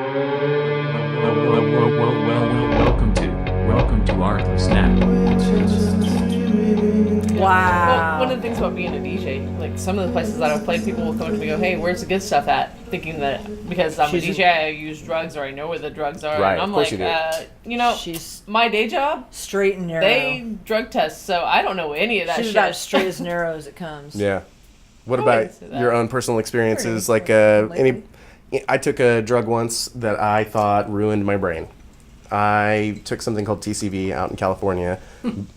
Welcome to Artless Nap. Wow. Well, one of the things about being a DJ, like some of the places that I've played, people will come up to me and go, hey, where's the good stuff at? Thinking that because I'm a DJ, I use drugs or I know where the drugs are. Right, And I'm of course like, you she's my day job, straight and narrow. they drug test, so I don't know any of that She's shit. about as straight as narrow as it comes. Yeah. What I about wouldn't say that. your own personal experiences? Pretty Like I took a drug once that I thought ruined my brain. I took something called TCV out in California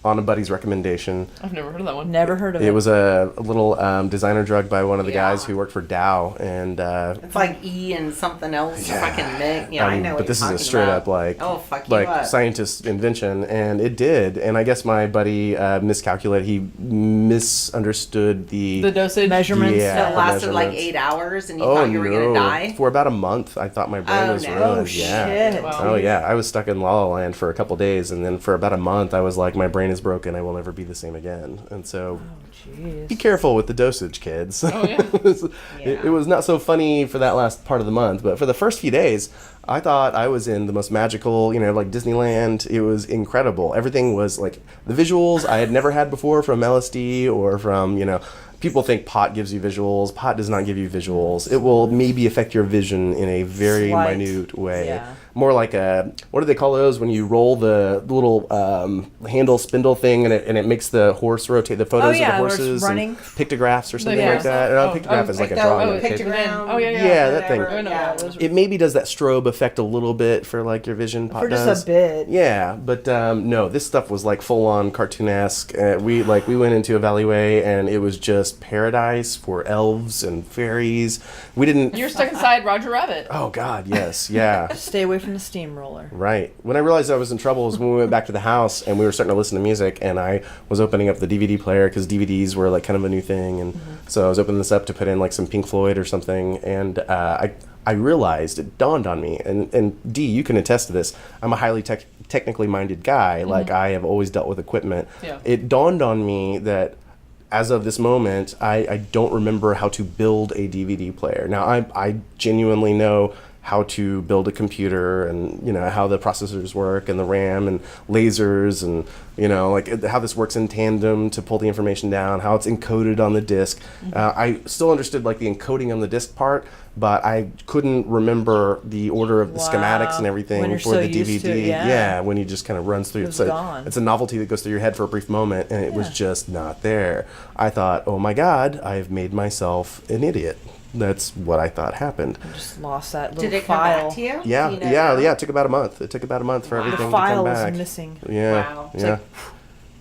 on a buddy's recommendation. I've never heard of that one. Never heard of it. It was a little designer drug by one of the guys who worked for Dow, and It's like E and something else fucking mix. Yeah, I know what but this you're is a talking straight about. up like fuck you up. scientist's invention, and it did. And I guess my buddy miscalculated. He misunderstood The dosage measurements. Yeah. It lasted like measurements. 8 hours and you thought you were going to die? For about a month, I thought my brain was no. ruined. Oh, yeah. shit. Wow. Oh yeah, I was stuck in La La Land for a couple days, and then for about a month, I was like, my brain is broken. I will never be the same again. And so, Jeez. be careful with the dosage, kids. Oh, yeah. It was not so funny for that last part of the month, but for the first few days, I thought I was in the most magical, like Disneyland. It was incredible. Everything was like the visuals I had never had before from LSD or from, people think pot gives you visuals. Pot does not give you visuals. It will maybe affect your vision in a very Slight. minute way. Yeah. More like what do they call those when you roll the little handle spindle thing and it makes the horse rotate, the photos yeah, of the where it's horses running. and pictographs or something Yeah. like that. Oh, Pictograph is like a the drawing of paper. pictogram. Oh, yeah. Yeah, that thing. whatever, Yeah. Those It maybe does that strobe effect a little bit for like your vision. Pot For just does. a bit. Yeah, but no, this stuff was like full on cartoonesque. We went into a alleyway and it was just paradise for elves and fairies. We didn't. You're stuck inside Roger Rabbit. Oh God, yes, yeah. Stay away from the steamroller. Right. When I realized I was in trouble was when we went back to the house and we were starting to listen to music, and I was opening up the DVD player because DVDs were like kind of a new thing, and so I was opening this up to put in like some Pink Floyd or something, and I realized, it dawned on me, and Dee, you can attest to this, I'm a highly technically minded guy, like I have always dealt with equipment. Yeah. It dawned on me that as of this moment, I don't remember how to build a DVD player. Now, I genuinely know how to build a computer and, how the processors work and the RAM and lasers and, like how this works in tandem to pull the information down, how it's encoded on the disc. I still understood like the encoding on the disc part, but I couldn't remember the order of the schematics and everything When you're for so the used DVD. to it, yeah. When you just kind of runs through. It was gone. It's a novelty that goes through your head for a brief moment, and it was just not there. I thought, oh my God, I have made myself an idiot. That's what I thought happened. I just lost that little Did it come file. back to you? Yeah, You know? yeah. It took about a month. It took about a month for Wow. everything The to come file back. was missing. Yeah, Wow. It's yeah. like,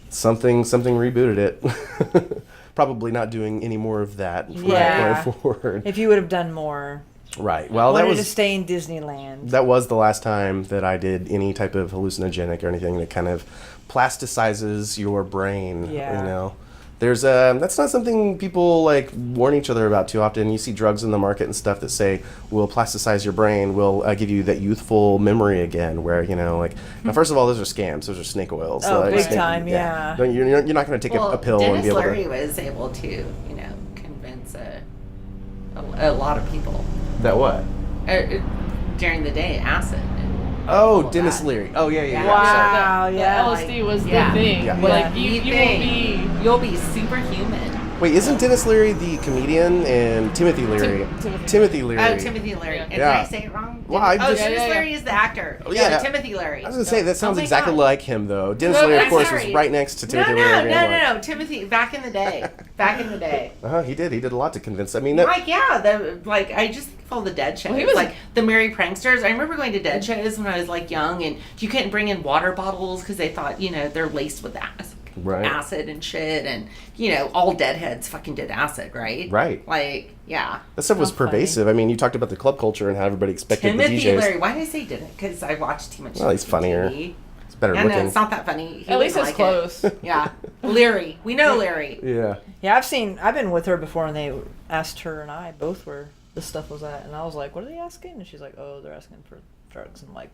Something rebooted it. Probably not doing any more of that Yeah. going forward. if you would have done more. Right. Well, Wanted that to was stay in Disneyland. that was the last time that I did any type of hallucinogenic or anything that kind of plasticizes your brain. Yeah. There's that's not something people like warn each other about too often. You see drugs in the market and stuff that say will plasticize your brain, will give you that youthful memory again. Where now, first of all, those are scams. Those are snake oils. Oh, Like, big snake- time, yeah. No, you're not going to take a pill Dennis and be able Leary to. was able to, convince a lot of people That what? during the day, acid. And Oh, all Dennis that. Leary. Oh yeah. Wow, The yeah. LSD was Yeah. the thing. Yeah. Like, The you thing. will be... You'll be superhuman. Wait, isn't Dennis Leary the comedian and Timothy Leary? Timothy. Leary. Oh, Timothy Leary. Yeah. And did Yeah. I say it wrong? Well, I oh, just- Dennis Yeah, yeah. Leary is the actor. Oh, yeah. Timothy Leary. I was gonna say that sounds Oh my exactly God. like him though. Dennis No, Leary, of I'm course, sorry. was right next to No, Timothy no, Leary. no. Timothy, back in the day. Back in the day. He did. He did a lot to convince. I mean, that, Like, yeah, I just follow the Dead shows. Well, he was- like the Merry Pranksters. I remember going to Dead shows when I was like young, and you couldn't bring in water bottles because they thought, they're laced with Right. acid and shit, and all deadheads fucking did acid, right? Right. Like, yeah. that stuff was How funny. pervasive. I mean, you talked about the club culture and how everybody expected Timothy the DJs. Leary. Why did I say didn't? Because I watched too much. Well, he's funnier. TV. It's better Yeah, no, looking. it's not that funny. He At least wouldn't it's like close. it. Yeah. Leary. We know Leary. Yeah. Yeah, I've been with her before, and they asked her and I both were this stuff was at. And I was like, what are they asking? And she's like, oh, they're asking for drugs. And I'm like,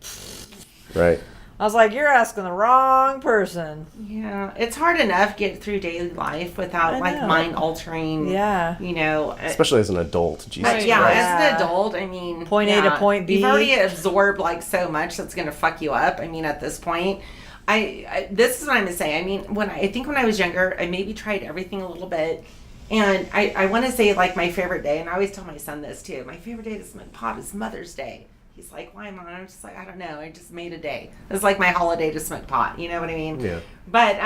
Right. I was like, you're asking the wrong person. Yeah, it's hard enough to get through daily life without I like know. mind altering. Yeah. You know. Especially as an adult. Jesus Right. Yeah, Christ. as an adult, I mean, Point A to point B. You've already absorbed like so much that's going to fuck you up. I mean, at this point, I this is what I'm gonna say. I mean, when I was younger, I maybe tried everything a little bit, and I want to say like my favorite day, and I always tell my son this too. My favorite day to smoke pot is Mother's Day. He's like, why, Mom? I'm just like, I don't know. I just made a day. It's like my holiday to smoke pot. You know what I mean? Yeah. But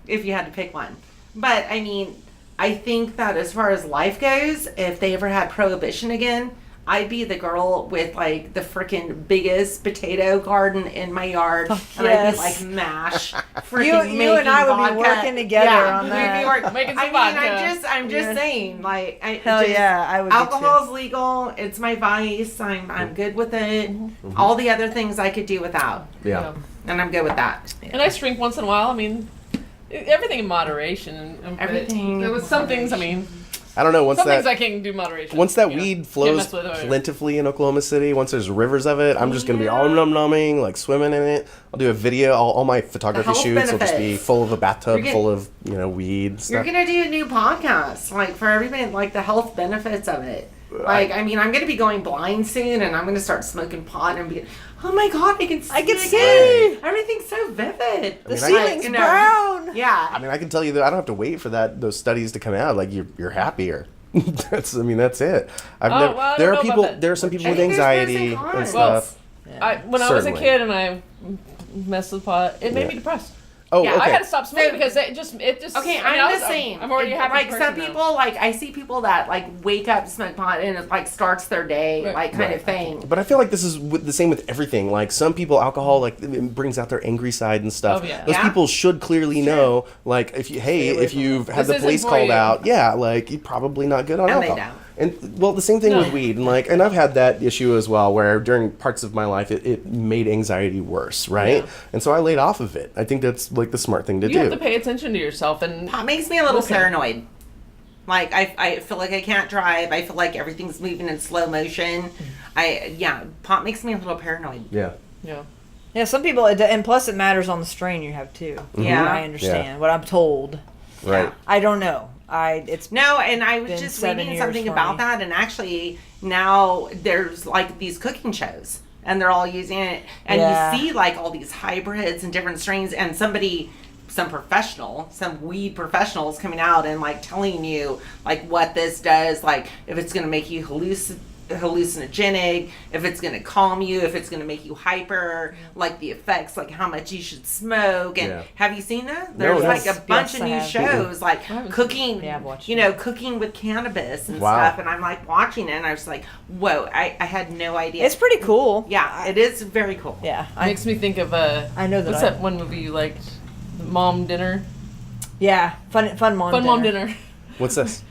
if you had to pick one, but I mean, I think that as far as life goes, if they ever had prohibition again, I'd be the girl with like the freaking biggest potato garden in my yard, and I'd be like mash. Freaking You and I would be working together on we'd that. be working. Making some I mean, vodka. I'm just saying, like, Hell yeah, I would be too. Alcohol's legal. It's my vice. I'm good with it. Mm-hmm. All the other things I could do without, Yeah. and I'm good with that. And I drink once in a while. I mean, everything in moderation. Everything There was some things. I mean, I don't know. Once some things that I can do moderation. once that you know, weed can't flows mess with it. plentifully in Oklahoma City, once there's rivers of it, I'm just gonna be all numbing, like swimming in it. I'll do a video. All my photography health shoots will just be benefits. full of a bathtub You're full of weed You're stuff. gonna do a new podcast, like for everybody, like the health benefits of it. Like, I mean, I'm gonna be going blind soon, and I'm gonna start smoking pot and be, oh my god, I can see. I can again. see. Everything's so vivid. The I- ceiling's you know, brown. Yeah. I mean, I can tell you that I don't have to wait for those studies to come out. Like you're happier. That's it. I've Oh, never. well, I There don't are know people. about that. There are some people I with think there's pros anxiety and and cons. stuff. When I was a Certainly. kid and I messed with pot, it made Yeah. me depressed. Oh, Yeah, okay. I had to stop smoking So- because it just. Okay, I mean, I'm the same. I'm already a happy like person some now. people, like I see people that like wake up to smoke pot and it like starts their day, Right. like kind of thing. But I feel like this is the same with everything. Like some people, alcohol like it brings out their angry side and stuff. Oh, yeah. Those Yeah. people should clearly know, like if you've had This the isn't police for called you. out, yeah, like you're probably not good on And they alcohol. don't. And well, the same thing No. with weed, and I've had that issue as well, where during parts of my life it made anxiety worse, right? Yeah. And so I laid off of it. I think that's like the smart thing to You do. have to pay attention to yourself, and Pot makes me a little Listen. paranoid. Like I feel like I can't drive. I feel like everything's moving in slow motion. Pot makes me a little paranoid. Yeah. yeah. Yeah, some people, and plus it matters on the strain you have too. Yeah. I understand what I'm told. Right. I don't know. It's No, and I was Been just 7 reading years something for about me. that, and actually now there's like these cooking shows, and they're all using it, and Yeah. you see like all these hybrids and different strains, and some weed professionals coming out and like telling you like what this does, like if it's going to make you hallucinogenic, if it's going to calm you, if it's going to make you hyper, like the effects, like how much you should smoke. And Yeah. have you seen that? No, There's no. like a bunch Yes, of I new have. shows like haven't cooking, Yeah, I've watched cooking with cannabis and Wow. stuff, and I'm like watching it and I was like, whoa, I had no idea. it's pretty cool. Yeah, it is very cool. Yeah, Makes me think of I know that What's that one movie you liked? Mom Dinner. fun mom Fun dinner. Mom Dinner. What's this?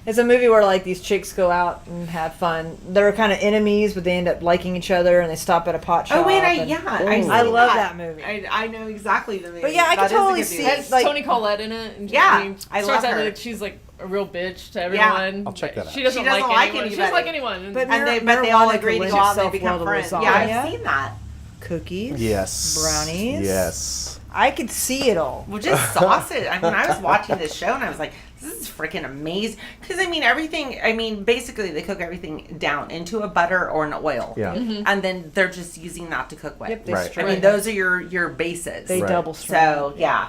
It's a movie where like these chicks go out and have fun. They're kind of enemies, but they end up liking each other, and they stop at a pot shop. Oh wait, and- I love that movie. I know exactly the movie. But yeah, I can That is a totally good see- movie. Has like- Toni Collette in it. And Yeah, I I starts love out her. like she's like a real bitch to everyone. I'll check that out. She doesn't, She doesn't like like anyone. She anybody. doesn't like anyone. But And they marijuana all can agree to lend go out and itself become well to friends. lasagna. Yeah, I've seen that. Cookies, Yes. brownies. Yes. I could see it all. Well, just sauce it. I mean, I was watching this show and I was like, this is freaking amazing. Because, I mean, basically they cook everything down into a butter or an oil. Yeah. And then they're just using that to cook with. Yep, they Right. I mean, those are your bases. They Right. double strain. So, yeah.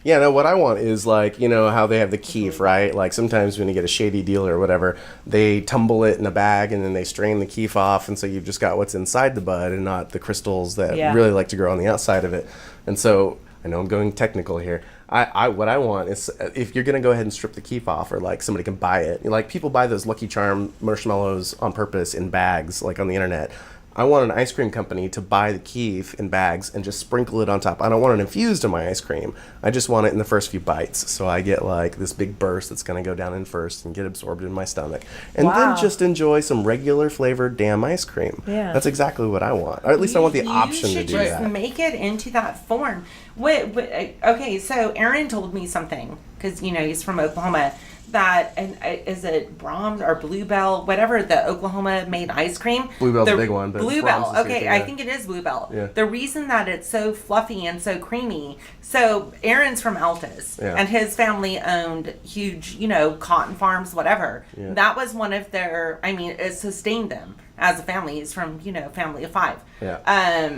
Yeah, no, what I want is like, how they have the keef, right? Like sometimes when you get a shady deal or whatever, they tumble it in a bag and then they strain the keef off. And so you've just got what's inside the bud and not the crystals that Yeah. really like to grow on the outside of it. And so I know I'm going technical here. What I want is if you're going to go ahead and strip the keef off or like somebody can buy it. Like people buy those Lucky Charm marshmallows on purpose in bags, like on the internet. I want an ice cream company to buy the keef in bags and just sprinkle it on top. I don't want it infused in my ice cream. I just want it in the first few bites. So I get like this big burst that's going to go down in first and get absorbed in my stomach. And Wow. then just enjoy some regular flavored damn ice cream. Yeah. That's exactly what I want. Or at least I want the option You to should do just that. make it into that form. Okay, so Aaron told me something because he's from Oklahoma. that, and is it Brahms or Bluebell, whatever, the Oklahoma made ice cream. Bluebell's the big one, but Bluebell. Brahms is Okay, huge, I yeah. think it is Bluebell. Yeah. The reason that it's so fluffy and so creamy. So Aaron's from Altus, Yeah. and his family owned huge, cotton farms, whatever. Yeah. That was one of their. I mean, it sustained them as a family. He's from family of 5. Yeah.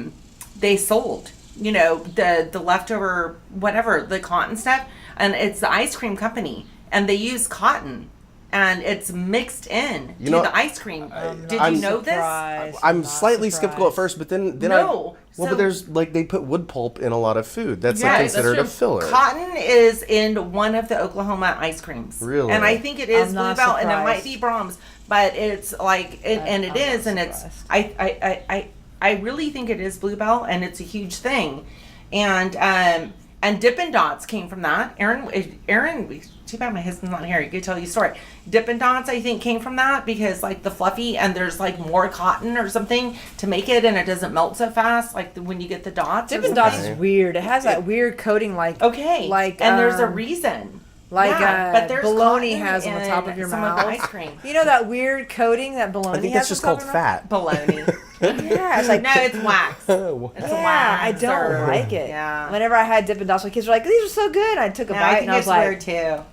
They sold the leftover whatever, the cotton stuff, and it's the ice cream company, and they use cotton and it's mixed in to the ice cream. Did you know this? I'm slightly skeptical at first, but then No. but there's they put wood pulp in a lot of food. That's Yeah, considered a that's filler. Cotton is in one of the Oklahoma ice creams. Really? And I think it is I'm not Bluebell, and it might surprised. be Brahms, but it's like, and it I'm is, not and it's, surprised. I really think it is Bluebell, and it's a huge thing. And Dippin' Dots came from that. Aaron, too bad my husband's not here. He could tell you a story. Dippin' Dots, I think, came from that because like the fluffy, and there's like more cotton or something to make it, and it doesn't melt so fast. Like when you get the dots. or Dippin' Dots something. is weird. It has that weird coating, like Okay. And there's a reason. like but there's bologna cotton has on the top in of your some mouth. of the ice cream. You know that weird coating that bologna I think has that's just on called top of your fat. Bologna. mouth? Yeah, it's like No, it's wax. It's a yeah, wax. I don't like it. Yeah. Whenever I had Dippin' Dots, my kids were like, "These are so good." I took a No, bite I think and I was it's like, weird too.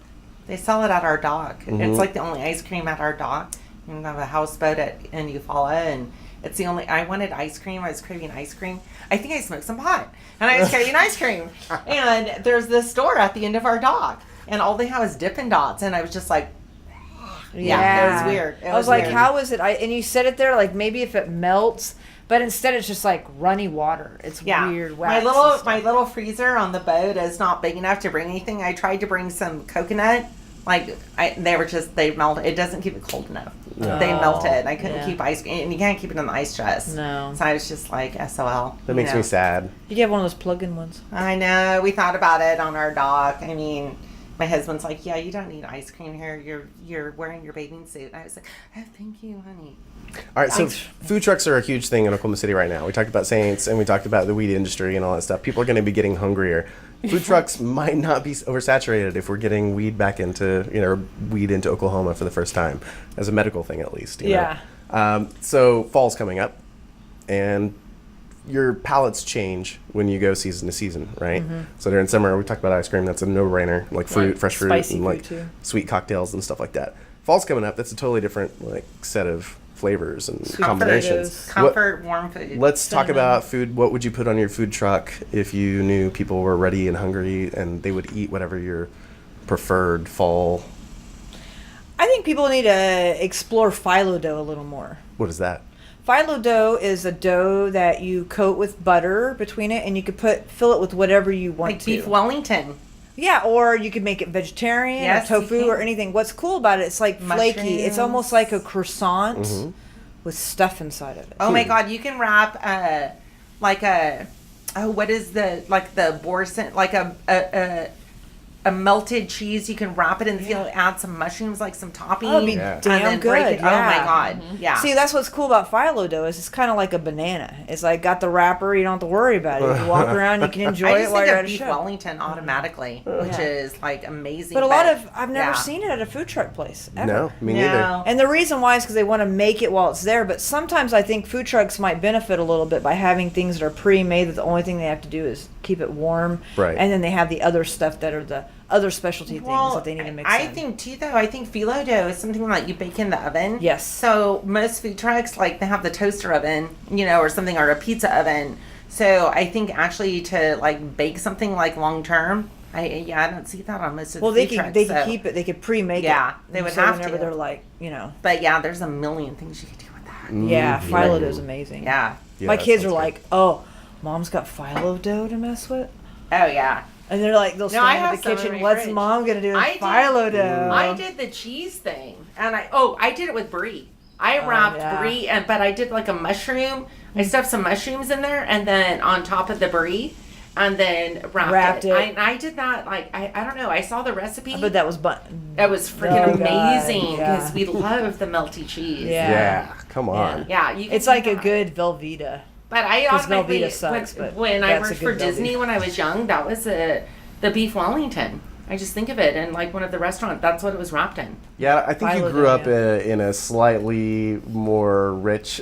They sell it at our dock. Mm-hmm. It's like the only ice cream at our dock. We have a houseboat in Eufaula, and it's the only. I wanted ice cream. I was craving ice cream. I think I smoked some pot, and I was craving ice cream. And there's this store at the end of our dock, and all they have is Dippin' Dots, and I was just like, yeah, it was weird. I was like, weird. "How is it?" And you said it there, like maybe if it melts, but instead it's just like runny water. It's weird. Wax My little freezer on the boat is not big enough to bring anything. I tried to bring some coconut. They melted. It doesn't keep it cold enough. They melted. I couldn't keep ice cream, and you can't keep it in the ice chest. No. So I was just like, SOL. That makes me sad. You can have one of those plug-in ones. I know. We thought about it on our dock. I mean, my husband's like, yeah, you don't need ice cream here. You're wearing your bathing suit. And I was like, oh, thank you, honey. All right, so food trucks are a huge thing in Oklahoma City right now. We talked about Saints, and we talked about the weed industry and all that stuff. People are going to be getting hungrier. Food trucks might not be oversaturated if we're getting weed back into, weed into Oklahoma for the first time, as a medical thing at least. You know? So fall's coming up, and your palates change when you go season to season, right? Mm-hmm. So during summer, we talked about ice cream. That's a no-brainer, like fruit, fresh fruit, Spicy and fruit, like too. sweet cocktails and stuff like that. Fall's coming up. That's a totally different set of flavors and combinations. Comfort, warm food. Let's talk about food. What would you put on your food truck if you knew people were ready and hungry and they would eat whatever your preferred fall? I think people need to explore phyllo dough a little more. What is that? Phyllo dough is a dough that you coat with butter between it, and you could fill it with whatever you want Like to. beef Wellington. Yeah, or you could make it vegetarian Yes, or you tofu can. or anything. What's cool about it, it's like flaky. It's almost like a croissant with stuff inside of it. Oh my God, you can wrap what is the boursin, like a melted cheese. You can wrap it in the field, add some mushrooms, like some topping. Oh, it'd be Yeah. damn and then good. break it. Yeah. Oh my God, yeah. See, that's what's cool about phyllo dough is it's kind of like a banana. It's like got the wrapper. You don't have to worry about it. You walk around, you can enjoy I it just while think you're of at a beef show. Wellington automatically, which Yeah. is like amazing. But I've never seen it at a food truck place ever. No, me neither. No. And the reason why is because they want to make it while it's there. But sometimes I think food trucks might benefit a little bit by having things that are pre-made that the only thing they have to do is keep it warm. Right. And then they have the other stuff that are the other specialty things that they need to mix I in. think too, though. I think phyllo dough is something like you bake in the oven. Yes. So most food trucks, like they have the toaster oven, or something, or a pizza oven. So I think actually to like bake something like long term, I don't see that on most of the Well, they food could trucks. they could keep it. They could pre-make it. Yeah, they would So have whenever to. they're like, But yeah, there's a million things you could do with that. yeah, phyllo dough is amazing. Yeah. Yeah, My that kids sounds are good. like, oh, mom's got phyllo dough to mess with. Oh yeah. And they're like, they'll No, I stand have in the some in kitchen. my What's fridge. mom gonna do with I did- phyllo dough? I did the cheese thing, and I did it with brie. I wrapped yeah. brie, but I did like a mushroom. I stuffed some mushrooms in there, and then on top of the brie, and then wrapped it. I did that I don't know. I saw the recipe. But that was It was freaking Oh, God, amazing yeah. because we love the melty cheese. Yeah. Yeah, come on. Yeah, you can It's do like a that. good Velveeta. But I 'cause automatically Velveeta sucks, but when I that's a worked for good Disney Velveeta. when I was young, that was the beef Wellington. I just think of it, and like one of the restaurants, that's what it was wrapped in. Yeah, I think you Philo grew up Diane. in a slightly more rich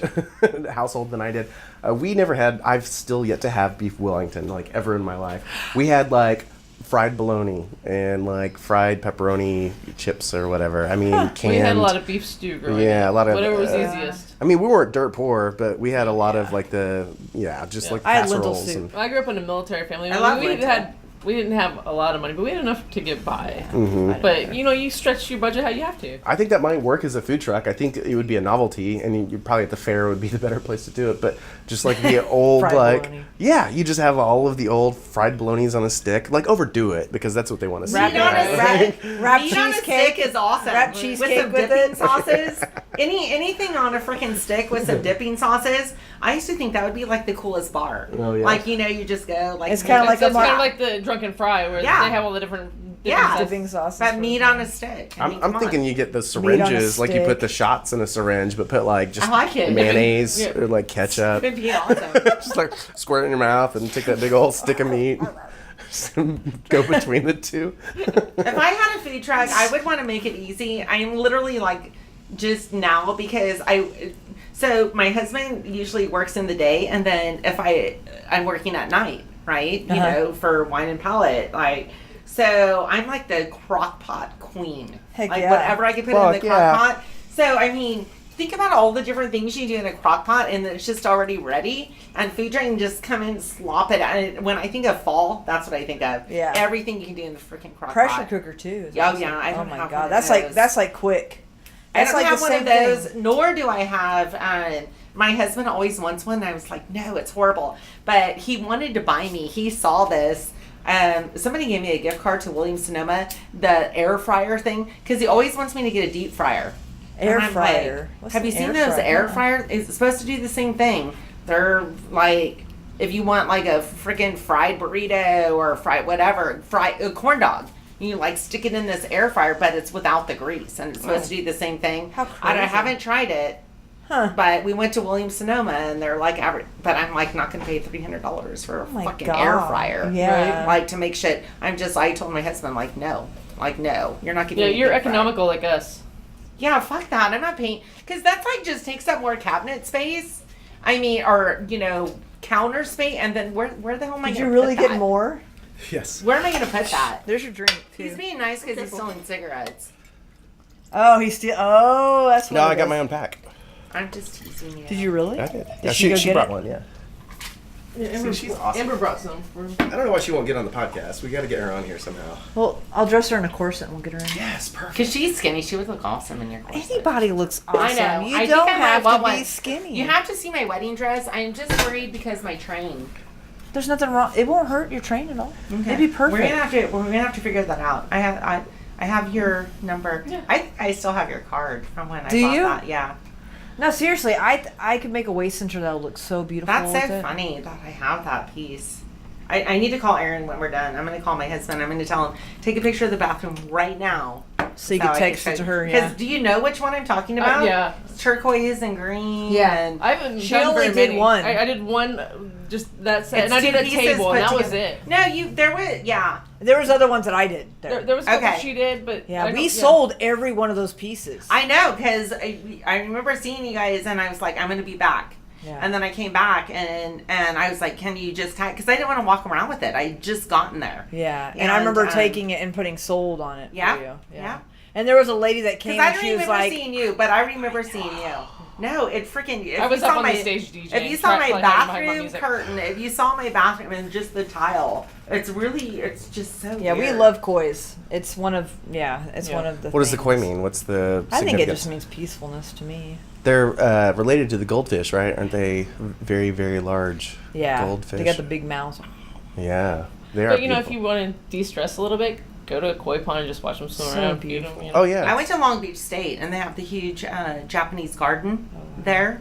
household than I did. We never had, I've still yet to have beef Wellington, like, ever in my life. We had, like, fried bologna and, like, fried pepperoni chips or whatever. I mean, canned. We had a lot of beef stew growing Yeah, up. a lot of, whatever was easiest. I mean, we weren't dirt poor, but we had a lot of, like, just, like, I had lentil casseroles. soup. I grew up in a military family. I love we lentil. We didn't have a lot of money, but we had enough to get by. Mhm. But you stretch your budget how you have to. I think that might work as a food truck. I think it would be a novelty, and you probably at the fair would be the better place to do it. But just like the old, Fried like, bologna. yeah, you just have all of the old fried bolognas on a stick. Like, overdo it, because that's what they want to see. Wrap Meat on a Right. stick. Wrap Meat on a cheesecake. stick is awesome. Wrap with cheesecake some with dipping it. sauces. Anything on a freaking stick with some dipping sauces. I used to think that would be like the coolest bar. Oh, yeah. Like you just go like. It's kinda like It's a kind of mar- like the drunken fry where Yeah. they have all the different Yeah. sauces. Dipping sauces. But for- meat on a stick. I mean, I'm come thinking on. you get the on a syringes, like you put stick. the shots in a syringe, but put like just I like it. mayonnaise Yeah. or like ketchup. It'd be awesome. Just like squirt it in your mouth and take that big old stick of meat. Just go between the two. If I had a food truck, I would want to make it easy. I am literally like just now because so my husband usually works in the day, and then if I'm working at night, right? You Uh-huh. know, for wine and palate, like. So I'm like the crock pot queen. Heck like yeah. whatever I can put in the Fuck crock yeah. pot. So I mean, think about all the different things you do in a crock pot, and it's just already ready. And food train just come in, slop it. And when I think of fall, that's what I think of. Yeah. Everything you can do in the freaking crock Pressure pot. cooker too. is Oh, awesome. yeah, I Oh don't my have god, one of that's those. like quick. I That's don't like have the one same of those, thing. nor do I have. My husband always wants one. And I was like, no, it's horrible. But he wanted to buy me. He saw this. Somebody gave me a gift card to Williams Sonoma, the air fryer thing, because he always wants me to get a deep fryer. Air And I'm fryer. like, What's have you an seen air those fryer? air Uh-uh. fryers? It's supposed to do the same thing. They're like, if you want like a freaking fried burrito or fried whatever, a corn dog. You like stick it in this air fryer, but it's without the grease, and it's supposed to do the same thing. How I crazy. haven't tried it, Huh. but we went to Williams Sonoma, and they're like, but I'm like not gonna pay $300 for a Oh my fucking God. air fryer, Yeah. right? Like to make shit. I told my husband like, no, you're not gonna. Yeah, eat you're deep fried. economical like us. Yeah, fuck that. I'm not paying because that's like just takes up more cabinet space. I mean, or counter space, and then where the hell am I? Did gonna you really put get that? more? Yes. Where am I gonna put that? There's your drink too. He's being nice because he's selling cigarettes. Oh, he's still. Oh, that's what No, it I got is. my own pack. I'm just teasing you. Did you really? I did. Did Yeah, she go she get brought it? one. Yeah. Amber, she's awesome. Amber brought some. I don't know why she won't get on the podcast. We got to get her on here somehow. Well, I'll dress her in a corset and we'll get her in. Yes, perfect. Because she's skinny, she would look awesome in your corset. Anybody looks awesome. I know. You I think don't I might have want to be one. skinny. You have to see my wedding dress. I'm just worried because my train. There's nothing wrong. It won't hurt your train at all. It'd be perfect. We're gonna have to figure that out. I have your number. Yeah. I still have your card from when I Do bought you? that. Yeah. No, seriously, I could make a waist cincher that'll look so beautiful. That's so with it. funny that I have that piece. I need to call Aaron when we're done. I'm going to call my husband. I'm going to tell him, take a picture of the bathroom right now. So you can text it to her. Because Yeah. do you know which one I'm talking about? Yeah. It's turquoise and green. Yeah. And I haven't She done only very did many. one. I did one, just that set, it's and I did two a pieces table, and put that was together. it. No, there was, yeah. There was other ones that I did. There. There was a couple Okay. she did, but Yeah, I we don't- sold every one of those pieces. I know, because I remember seeing you guys, and I was like, I'm going to be back. Yeah. And then I came back, and I was like, can you just tie, because I didn't want to walk around with it. I had just gotten there. Yeah, and And, I remember um, taking it and putting sold on it Yeah, for you. yeah. And there was a lady that came Because I and don't she was remember like, seeing you, but I remember seeing you. No, it freaking. If I was you up saw on my, the stage DJing. If you saw my track playing my bathroom music. curtain, if you saw my bathroom and just the tile, it's just so. yeah, we weird. love kois. It's one of one of the. What does the things. koi mean? What's the I think it significance? just means peacefulness to me. They're related to the goldfish, right? Aren't they very, very large Yeah, goldfish? they got the big mouths. Yeah, they are But if beautiful. you want to de-stress a little bit, go to a koi pond and just watch them swim So around. beautiful. You know. Oh, yeah. I went to Long Beach State, and they have the huge Japanese garden there.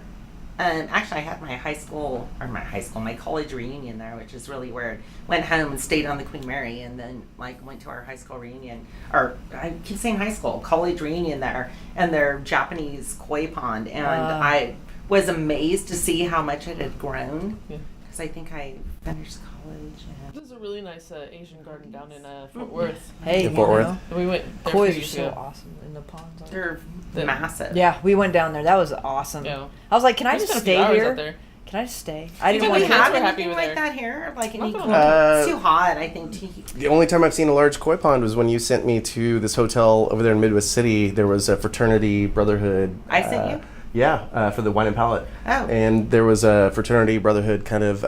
Actually, I had my college reunion there, which is really weird. Went home and stayed on the Queen Mary, and then went to our high school reunion, or I keep saying high school, college reunion there, and their Japanese koi pond, and I was amazed to see how much it had grown. Yeah. because I think I finished college. There's a really nice Asian garden down in Fort Worth. Hey, In Fort Worth? We went there Koi's a are few years so ago. awesome in the ponds. They're massive. Yeah, we went down there. That was awesome. Yeah. I was like, can I We just spent a few stay hours here? out there. Can I just stay? I didn't Do want we to. have We're happy anything with like there. that here? Like any Nothing cool? like It's too hot, I think. The only time I've seen a large koi pond was when you sent me to this hotel over there in Midwest City. There was a fraternity brotherhood. I sent you? Yeah, for the Wine and Palette. Oh. And there was a fraternity brotherhood kind of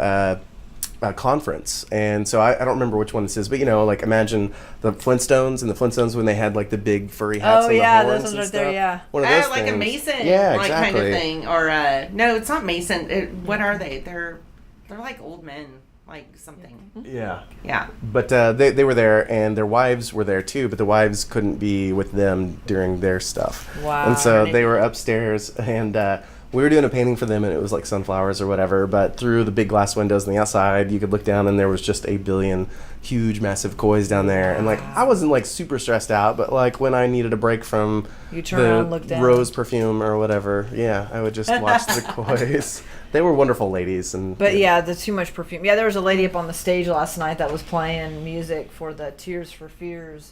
conference. And so I don't remember which one this is, but like imagine the Flintstones and the Flintstones when they had like the big furry hats Oh and yeah, the those horns ones and right there. stuff. Yeah. One of those Oh, like things. a mason, Yeah, like exactly. kind of thing, or no, it's not mason. What are they? They're like old men, like something. Yeah. Yeah. But they were there, and their wives were there too, but the wives couldn't be with them during their stuff. Wow. And so they were upstairs, and we were doing a painting for them, and it was like sunflowers or whatever, but through the big glass windows on the outside, you could look down, and there was just a billion huge, massive kois down there. And like, I wasn't like super stressed out, but like when I needed a break from You turn around and look the down. rose perfume or whatever, yeah, I would just watch the kois. They were wonderful ladies. But yeah, the too much perfume. Yeah, there was a lady up on the stage last night that was playing music for the Tears for Fears,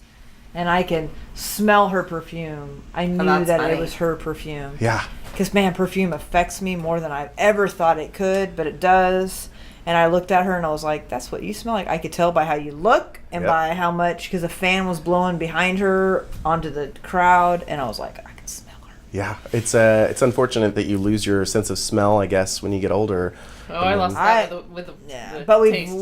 and I could smell her perfume. I knew that's that funny. it was her perfume. Yeah. Because, man, perfume affects me more than I've ever thought it could, but it does. And I looked at her and I was like, that's what you smell like. I could tell by how you look and Yep. by how much, because a fan was blowing behind her onto the crowd, and I was like, I can smell her. Yeah, it's unfortunate that you lose your sense of smell, I guess, when you get older. Oh, I lost I- that with the Yeah, the but taste.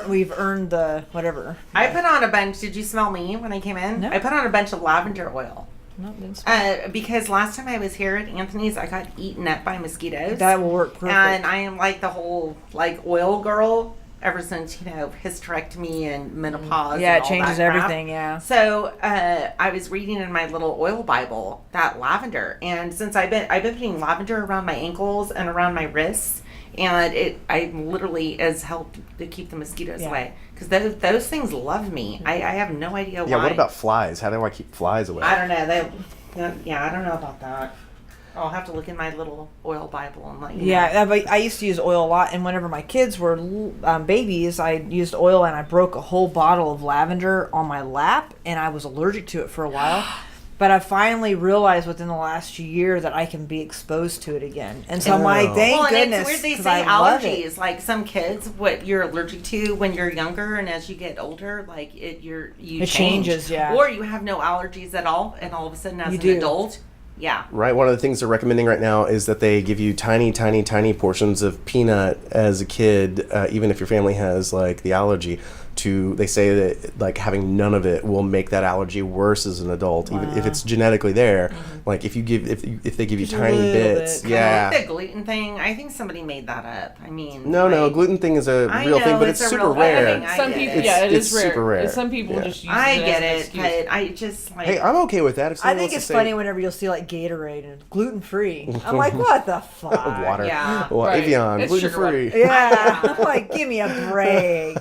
we've earned the whatever. I put on a bunch. Did you smell me when I came in? No. I put on a bunch of lavender oil. No, didn't smell. Because last time I was here at Anthony's, I got eaten up by mosquitoes. That will work perfect. And I am like the whole like oil girl ever since hysterectomy and menopause. Yeah, and it all changes that crap. everything. Yeah. So I was reading in my little oil Bible that lavender, and since I've been putting lavender around my ankles and around my wrists, and I literally has helped to keep the mosquitoes Yeah. away, because those things love me. I have no idea why. Yeah, what about flies? How do I keep flies away? I don't know. I don't know about that. I'll have to look in my little oil Bible and let you know. Yeah, but I used to use oil a lot, and whenever my kids were babies, I used oil, and I broke a whole bottle of lavender on my lap, and I was allergic to it for a while. But I finally realized within the last year that I can be exposed to it again, and so I'm like, thank Well, and goodness, it's weird they 'cause say I love allergies. it. Like some kids, what you're allergic to when you're younger, and as you get older, like you It changes, yeah. Or you have no allergies at all, and all of a sudden, as You an do. adult, yeah. Right, one of the things they're recommending right now is that they give you tiny, tiny, tiny portions of peanut as a kid, even if your family has like the allergy. They say that like having none of it will make that allergy worse as an adult, even if it's genetically there. Like if they give you Just a tiny little bits, bit. yeah. Like the gluten thing, I think somebody made that up. I mean, No, like, gluten thing is a I real know, thing, but it's it's a super real rare. thing. I Some get people, it. yeah, it It's is rare. super rare. Some people Yeah. just use I it get as an it, excuse. but I just like. Hey, I'm okay with that. If I someone think wants it's to funny say, whenever you'll see like Gatorade and gluten free. I'm like, what the fuck? water, Yeah. well, Right. Evian, It's gluten sugar water. free. Yeah, I'm like, give me a break.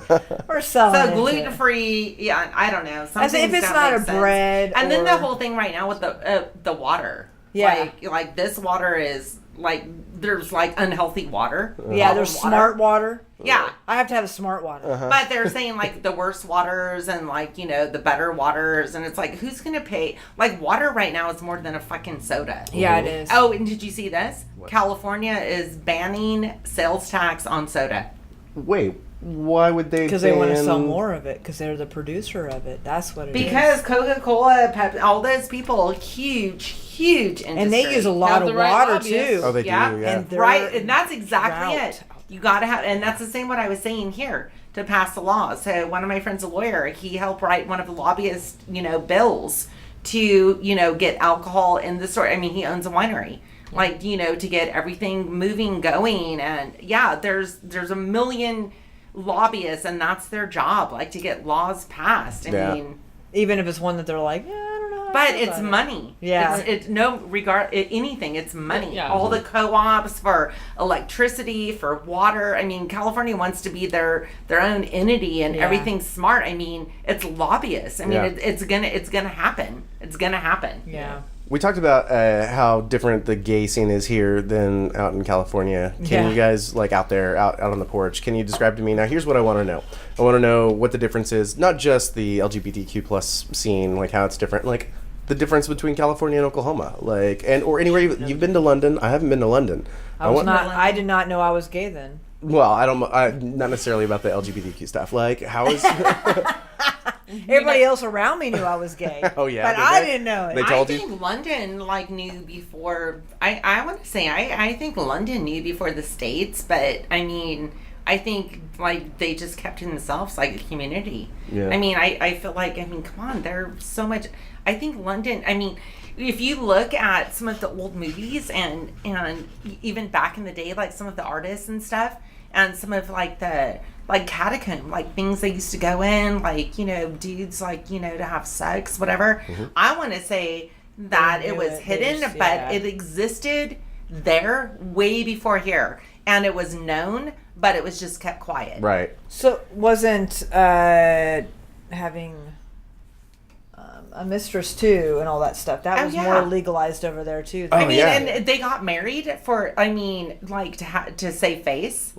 We're selling So it. gluten free, yeah. I don't know. Some As if things it's don't not make a sense. bread And then the or- whole thing right now with the water. Yeah. Like this water is like there's like unhealthy water. Yeah, there's Water. smart water. Yeah. I have to have a smart water. But they're saying like the worst waters and like, the better waters, and it's like who's gonna pay? Like water right now is more than a fucking soda. Yeah, it is. Oh, and did you see this? California is banning sales tax on soda. Wait, why would they? Because they want to ban- sell more of it. Because they're the producer of it. That's what it is. Because Coca-Cola, Pepsi, all those people, huge industry. And they use a lot Have of the right water lobbyists. too. Oh, they Yeah, do. Yeah. and they're right, and that's exactly drought. it. You gotta have, and that's the same what I was saying here to pass the law. So one of my friends, a lawyer, he helped write one of the lobbyist, bills to, get alcohol in the store. I mean, he owns a winery, like, to get everything moving, going, and yeah, there's a million lobbyists, and that's their job, like to get laws passed. Yeah. I mean. Even if it's one that they're like, yeah, I don't know. how I But feel it's about it. money. Yeah. It's no regard anything. It's money. Yeah. All the co-ops for electricity, for water. I mean, California wants to be their own entity, and Yeah. everything's smart. I mean, it's lobbyists. I mean, Yeah. it's gonna happen. It's gonna happen. Yeah. We talked about how different the gay scene is here than out in California. Can you guys, like, out there, out on the porch, can you describe to me? Now, here's what I want to know. I want to know what the difference is, not just the LGBTQ plus scene, like how it's different, like the difference between California and Oklahoma, like, and or anywhere you've been to London. I haven't been to London. I did not know I was gay then. Well, not necessarily about the LGBTQ stuff. Like, how is... Everybody else around me knew I was gay. Oh, yeah. But I didn't know it. They told I you? think London, like, knew before... I want to say, I think London knew before the States, but, I mean, I think, like, they just kept to themselves, like, a community. Yeah. I mean, I feel like, I mean, come on, there's so much... I think London, I mean... If you look at some of the old movies and even back in the day, like some of the artists and stuff, and some of like the like catacomb, like things they used to go in, like, you know, dudes like, you know, to have sex, whatever. Mm-hmm. I want to say that it was hidden, but it existed there way before here, and it was known, but it was just kept quiet. Right. So wasn't having a mistress too and all that stuff, that was more legalized over there too. I mean, and they got married for, I mean, like to save face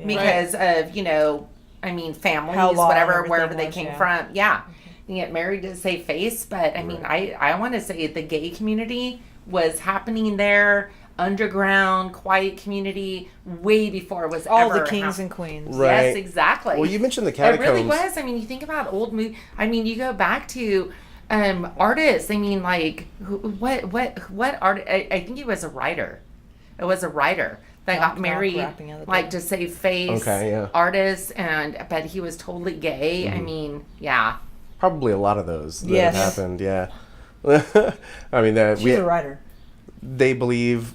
because of, you know, I mean, families, whatever, wherever they came from. Yeah. You get married to save face. But I mean, I want to say the gay community was happening there, underground, quiet community, way before it was all the kings and queens. Right. Yes, exactly. Well, you mentioned the catacombs. It really was. I mean, you think about old movies. I mean, you go back to artists. I mean, like, what art? I think he was a writer. It was a writer that got married, like, to save face. Okay, yeah. Artist, but he was totally gay. Mm-hmm. I mean, yeah. Probably a lot of those that have happened. Yeah. I mean, she's a writer. They believe.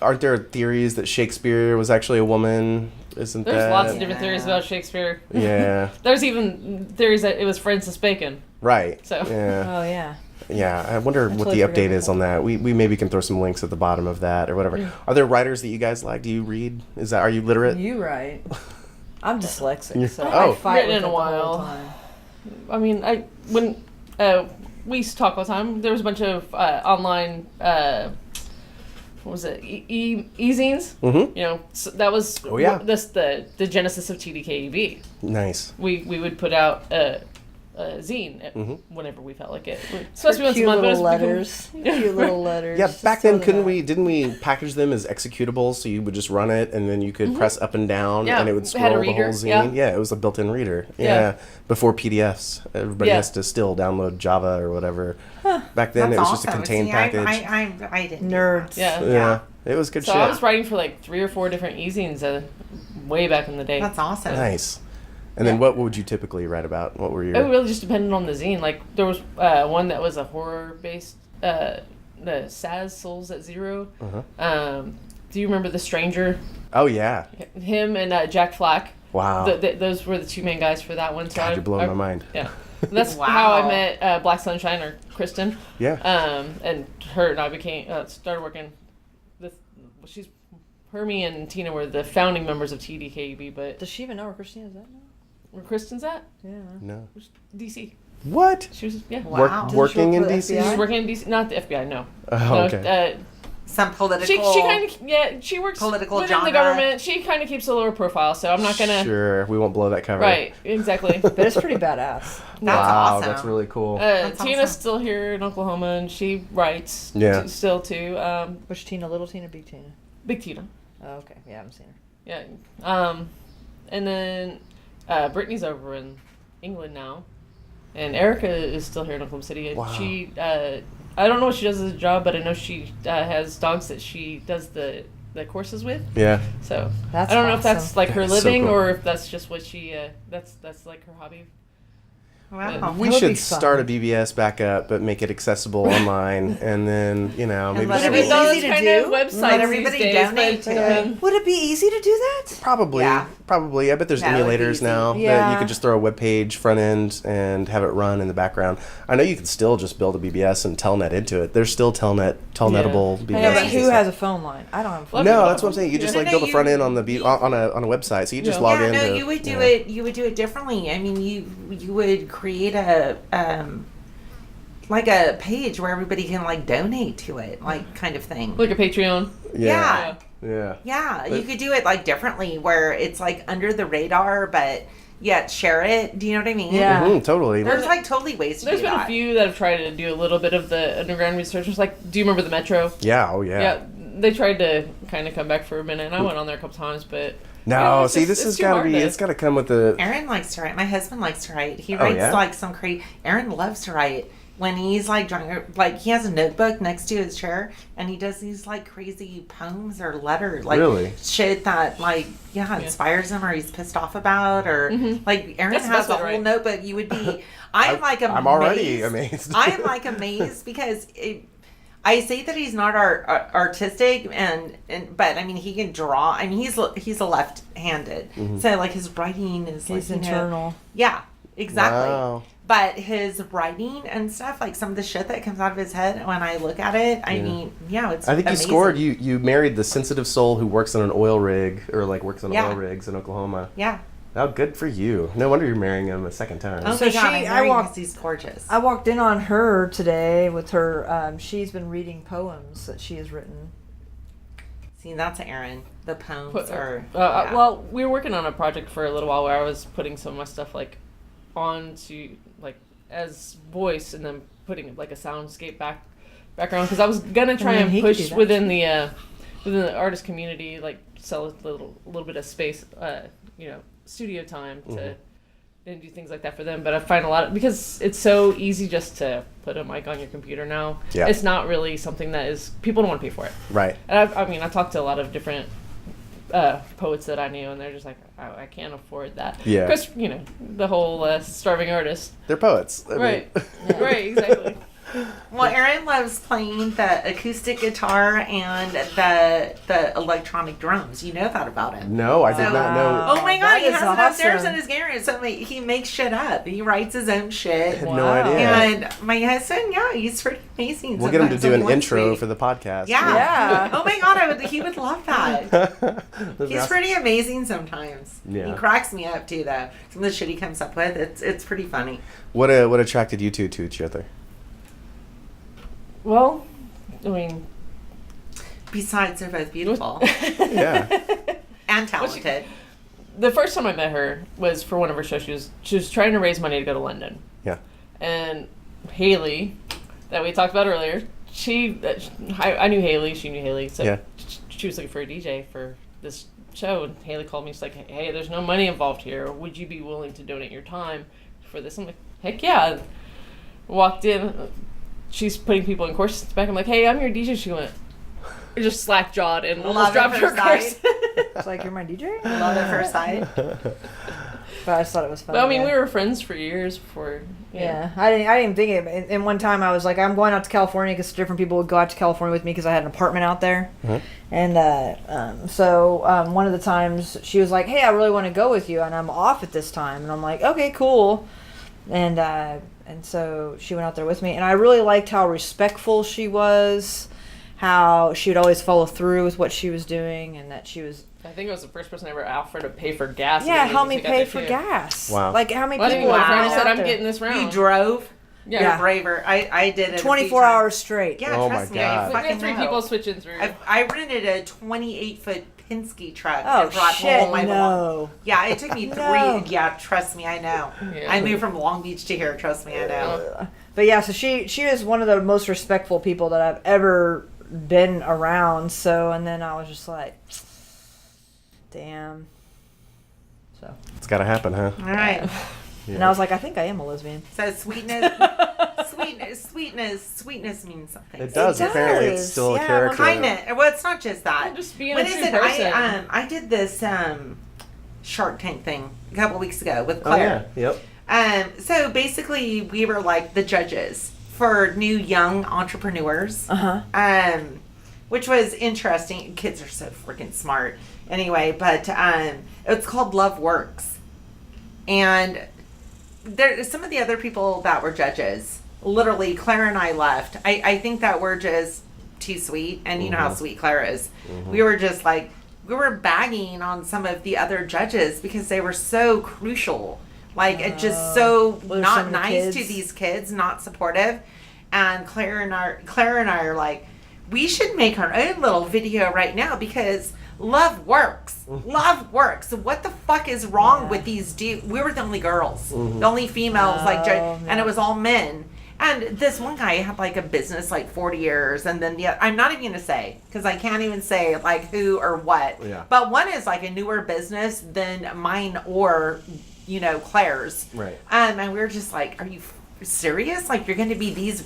Aren't there theories that Shakespeare was actually a woman? There's lots of different theories about Shakespeare. Yeah. There's even theories that it was Francis Bacon. Right. So. Yeah. Oh yeah. Yeah, I wonder what the update is on that. We maybe can throw some links at the bottom of that or whatever. Are there writers that you guys like? Do you read? Are you literate? You write. I'm dyslexic, so I fight with it in a while. I mean, when we used to talk all the time, there was a bunch of online what was it? E-zines? Mm-hmm. You know, so that was the genesis of TDKEB. Nice. We would put out a zine whenever we felt like it. Supposed to be once a month, little letters. Cute little letters. Yeah, back then didn't we package them as executables, so you would just run it and then you could press up and down and it would scroll the whole zine? Yeah, it was a built-in reader. Yeah. Before PDFs. Everybody has to still download Java or whatever. Back then it was just a contained package. I didn't. Nerds. Yeah. It was good shit. So I was writing for like 3 or 4 different e-zines way back in the day. That's awesome. Nice. And then what would you typically write about? What were your... It really just depended on the zine. Like, there was one that was a horror-based, the Saz Souls at Zero. Do you remember The Stranger? Oh, yeah. Him and Jack Flack. Wow. Those were the 2 main guys for that one. So God, you're blowing my mind. Yeah. That's how I met Black Sunshine, or Kristen. Yeah. And her and I started working with... me and Tina were the founding members of TDKEB, but... Does she even know where Christine is at now? Where Kristen's at? Yeah. No. DC. What? She was, working in DC? She was working in DC, not the FBI, no. Oh, okay. Some political... She kind of, she works political within genre. the government. She kind of keeps a lower profile, so I'm not going to... Sure, we won't blow that cover. Right, exactly. But it's pretty badass. That's awesome. That's really cool. Tina's still here in Oklahoma, and she writes still, too. Which Tina? Little Tina, Big Tina? Big Tina. Oh, okay. Yeah, I haven't seen her. Yeah. And then Brittany's over in England now, and Erica is still here in Oklahoma City. Wow. She, I don't know what she does as a job, but I know she has dogs that she does the courses with. Yeah. So that's I don't know if awesome. that's like her That's so living cool. or if that's just what she that's like her hobby. Wow. We should start a BBS back up, but make it accessible online, and then maybe let Would it it be be easy those to kind do? of websites Let these everybody days, donate but, to it. Would it be easy to do that? Probably. Yeah. Probably. I bet there's That would be emulators easy. now that Yeah. you could just throw a web page front end and have it run in the background. I know you could still just build a BBS and telnet into it. There's still telnetable BBS. Yeah, but who has a phone line? I don't have a phone line. No, that's what I'm saying. You just build a front end on the on a website. So you just log in. No, you would do it. You would do it differently. I mean, you would create a like a page where everybody can like donate to it, like kind of thing. Like a Patreon. Yeah. Yeah. Yeah, you could do it like differently where it's like under the radar, but yet share it. Do you know what I mean? Yeah. Totally. There's like totally ways to There's do been that. a few that have tried to do a little bit of the underground research. It's like, do you remember the Metro? Yeah. Oh yeah. Yeah, they tried to kind of come back for a minute, and I went on there a couple times, but No, it's see, just- this it's has too got to hard be. It's got to come with the. Aaron likes to write. My husband likes to write. He Oh, writes yeah? like some crazy. Aaron loves to write. When he's like drunk, like he has a notebook next to his chair, and he does these like crazy poems or letters, like Really? shit that like inspires him or he's pissed off about, or like Aaron That's the has best a way to whole write. notebook. You would be. I'm like amazed. I'm already amazed. I am like amazed because I say that he's not artistic, but I mean he can draw. I mean he's a left-handed, so like his writing is He's like internal. Yeah, exactly. Wow. But his writing and stuff, like some of the shit that comes out of his head when I look at it, I mean, it's I think amazing. you scored. You married the sensitive soul who works on an oil rig or like works on Yeah. oil rigs in Oklahoma. Yeah. Oh, good for you. No wonder you're marrying him a second time. Oh So my God, she- I'm I married walked- because he's gorgeous. I walked in on her today with her. She's been reading poems that she has written. See, that's Aaron. The poems are... Well, we were working on a project for a little while where I was putting some of my stuff like onto like as voice and then putting like a soundscape background because I was gonna try And and he could do push that. within the artist community, like sell a little bit of space, studio time to and do things like that for them. But I find a lot because it's so easy just to put a mic on your computer now. Yeah. It's not really something that is people don't want to pay for it. Right. And I talked to a lot of different poets that I knew, and they're just like, I can't afford that. Yeah. Because, the whole starving artist. They're poets. I mean- Right. Right, exactly. Well, Aaron loves playing the acoustic guitar and the electronic drums. You know that about him. No, I did not know. Oh my God, That he is has it upstairs awesome. in his garage. So he makes shit up. He writes his own I shit. had no Wow. idea. And my husband, he's pretty amazing. We'll get him to sometimes do when an he wants intro to. for the podcast. Yeah. Yeah. Oh my God, he would love that. That'd be He's awesome. pretty amazing sometimes. Yeah. He cracks me up too, though. Some of the shit he comes up with, it's pretty funny. What attracted you two to each other? Well, I mean, Besides, they're both beautiful Yeah. and talented. the first time I met her was for one of her shows. She was trying to raise money to go to London. Yeah. And Haley, that we talked about earlier, I knew Haley, she knew Haley, so Yeah. she was looking for a DJ for this show, and Haley called me. She's like, "Hey, there's no money involved here. Would you be willing to donate your time for this?" I'm like, "Heck yeah!" Walked in, she's putting people in corsets back. I'm like, "Hey, I'm your DJ." She went, just slack jawed and almost Love dropped at her first corset. sight. It's like, you're my DJ? Love at first sight. But I just thought it was fun. But I mean, yeah. we were friends for years before. Yeah, I didn't even think of it. And one time I was like, I'm going out to California because different people would go out to California with me because I had an apartment out there. And so one of the times she was like, "Hey, I really want to go with you, and I'm off at this time." And I'm like, "Okay, cool." And so she went out there with me, and I really liked how respectful she was, how she would always follow through with what she was doing, and that she was. I think it was the first person I ever offered to pay for gas. Yeah, and help me everything. pay Like, for yeah. gas. Wow. Like how many Well, I didn't people go. were My friend out said, "I'm there? getting this round." You drove? Yeah. You're braver. I did it. a few 24 times. hours straight. Yeah, Oh trust my me. God. I We fucking had three know. people switching through. I rented a 28-foot Penske truck Oh and brought shit! all my belongings. No. Yeah, it took me 3. No. Yeah, trust me, I know. Yeah. I moved from Long Beach to here. Trust me, I know. But yeah, so she was one of the most respectful people that I've ever been around. So, and then I was just like, damn. So, It's got to happen, huh? All right. and I was like, I think I am a lesbian. So sweetness means something. It does. It Apparently, it's does, still a yeah, character. Kindness. Well, it's not just that. Well, just being What a is true it? person. I did this Shark Tank thing a couple weeks ago with Oh yeah. Claire. Yep. So basically, we were like the judges for new young entrepreneurs. Which was interesting. Kids are so freaking smart. Anyway, but it's called Love Works, and there some of the other people that were judges. Literally, Claire and I left. I think that we're just too sweet, and you know how sweet Claire is. We were just like we were bagging on some of the other judges because they were so crucial, like it just so Well, some not of the nice to kids. these kids, not supportive. And Claire and I are like, we should make our own little video right now because love works. Love works. So what the fuck is wrong with these dudes? We were the only girls, the only females, and it was all men. And this one guy had like a business like 40 years, and then I'm not even gonna say because I can't even say like who or what. Yeah. But one is like a newer business than mine or Claire's. Right. And we were just like, are you serious? Like you're going to be this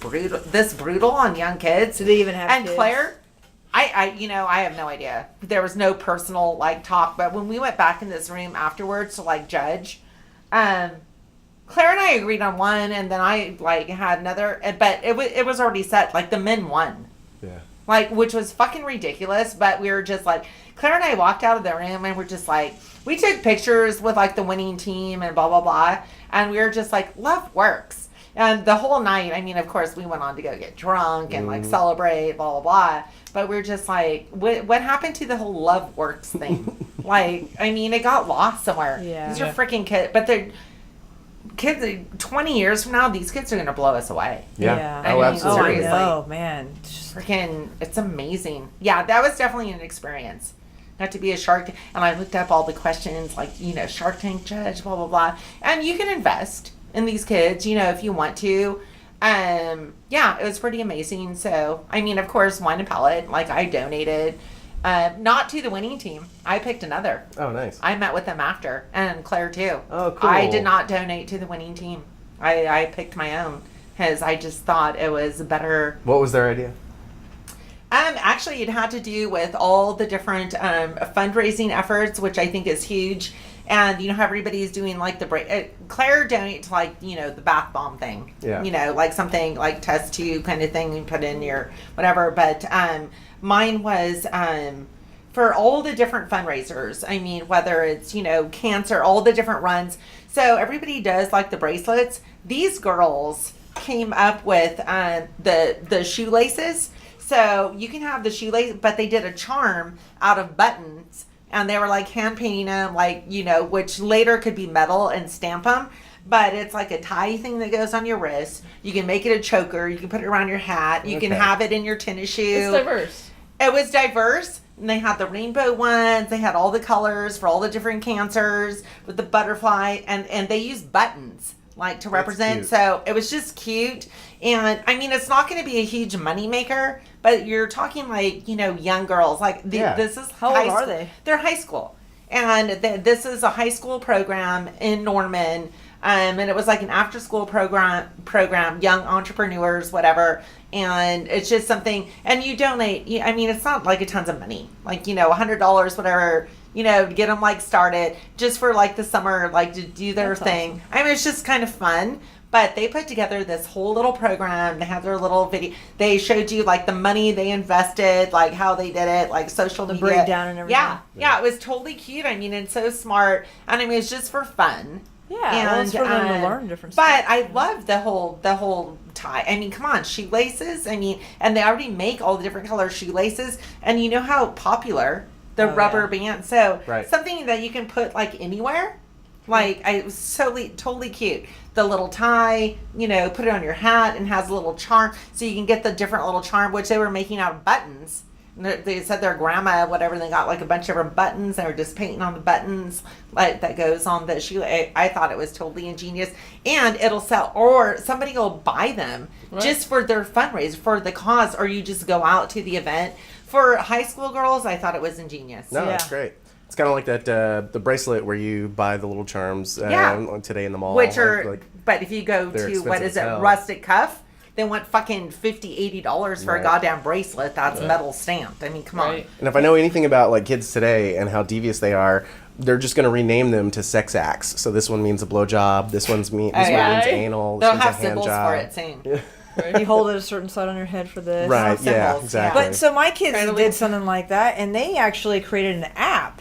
brutal on young kids? Do they even have And kids? Claire, I have no idea. There was no personal like talk, but when we went back in this room afterwards to like judge, Claire and I agreed on one, and then I like had another, but it was already set. Like the men won. Yeah. Like, which was fucking ridiculous, but we were just like, Claire and I walked out of the room and we're just like, we took pictures with like the winning team and blah, blah, blah. And we were just like, love works. And the whole night, I mean, of course, we went on to go get drunk and like celebrate, blah, blah, blah. But we're just like, what happened to the whole love works thing? Like, I mean, it got lost somewhere. Yeah. These are freaking kids, but they're kids. 20 years from now, these kids are going to blow us away. Yeah. I Oh, mean, absolutely. seriously. Oh man. Just- Freaking, it's amazing. Yeah, that was definitely an experience. Got to be a Shark, and I looked up all the questions, like, Shark Tank judge, blah, blah, blah. And you can invest in these kids, if you want to. Yeah, it was pretty amazing. So, I mean, of course, wine and pellet, like, I donated. Not to the winning team. I picked another. Oh, nice. I met with them after, and Claire, too. Oh, cool. I did not donate to the winning team. I picked my own, because I just thought it was better. What was their idea? Actually, it had to do with all the different fundraising efforts, which I think is huge. And how everybody's doing like the break. Claire donated to like the bath bomb thing. Yeah. Like something like test tube kind of thing you put in your whatever. But mine was for all the different fundraisers. I mean, whether it's cancer, all the different runs. So everybody does like the bracelets. These girls came up with the shoelaces. So you can have the shoelace, but they did a charm out of buttons, and they were like hand painting them, like, which later could be metal and stamp them. But it's like a tie thing that goes on your wrist. You can make it a choker. You can put it around your hat. You can have it in your tennis shoe. It's diverse. It was diverse. And they had the rainbow ones. They had all the colors for all the different cancers with the butterfly. And they used buttons like to represent. Cute. So it was just cute. And I mean, it's not going to be a huge money maker, but you're talking like, young girls. Like this is How high old are school. they? They're high school. And this is a high school program in Norman. And it was like an after school program, young entrepreneurs, whatever. And it's just something, and you donate, I mean, it's not like a tons of money, like, $100, whatever, to get them like started just for like the summer, like to do their That's thing. awesome. I mean, it's just kind of fun. But they put together this whole little program. They had their little video. They showed you like the money they invested, like how they did it, like social media. breakdown and everything. Yeah, it was totally cute. I mean, it's so smart. And I mean, it's just for fun. Yeah, well, it's for them to learn different stuff. But I love the whole tie. I mean, come on, shoelaces. I mean, and they already make all the different color shoelaces. And you know how popular the rubber band. So something that you can put like anywhere. Like, it was totally cute. The little tie, put it on your hat and has a little charm. So you can get the different little charm, which they were making out of buttons. And they said their grandma, whatever, they got like a bunch of different buttons. They were just painting on the buttons like that goes on the shoe. I thought it was totally ingenious. And it'll sell, or somebody will buy them just for their fundraiser, for the cause, or you just go out to the event. For high school girls, I thought it was ingenious. No, that's great. It's kind of like that the bracelet where you buy the little charms today in the mall. Which are, but if you go to, what is it, hell. Rustic Cuff, they want fucking $50, $80 for a goddamn bracelet that's metal stamped. I mean, come on. And if I know anything about like kids today and how devious they are, they're just going to rename them to sex acts. So this one means a blowjob. This one means anal. This They'll one's have a hand symbols job. for it soon. You hold it a certain side on your head for this. Right, yeah, symbols, exactly. But so my kids Trying to did link- something like that, and they actually created an app.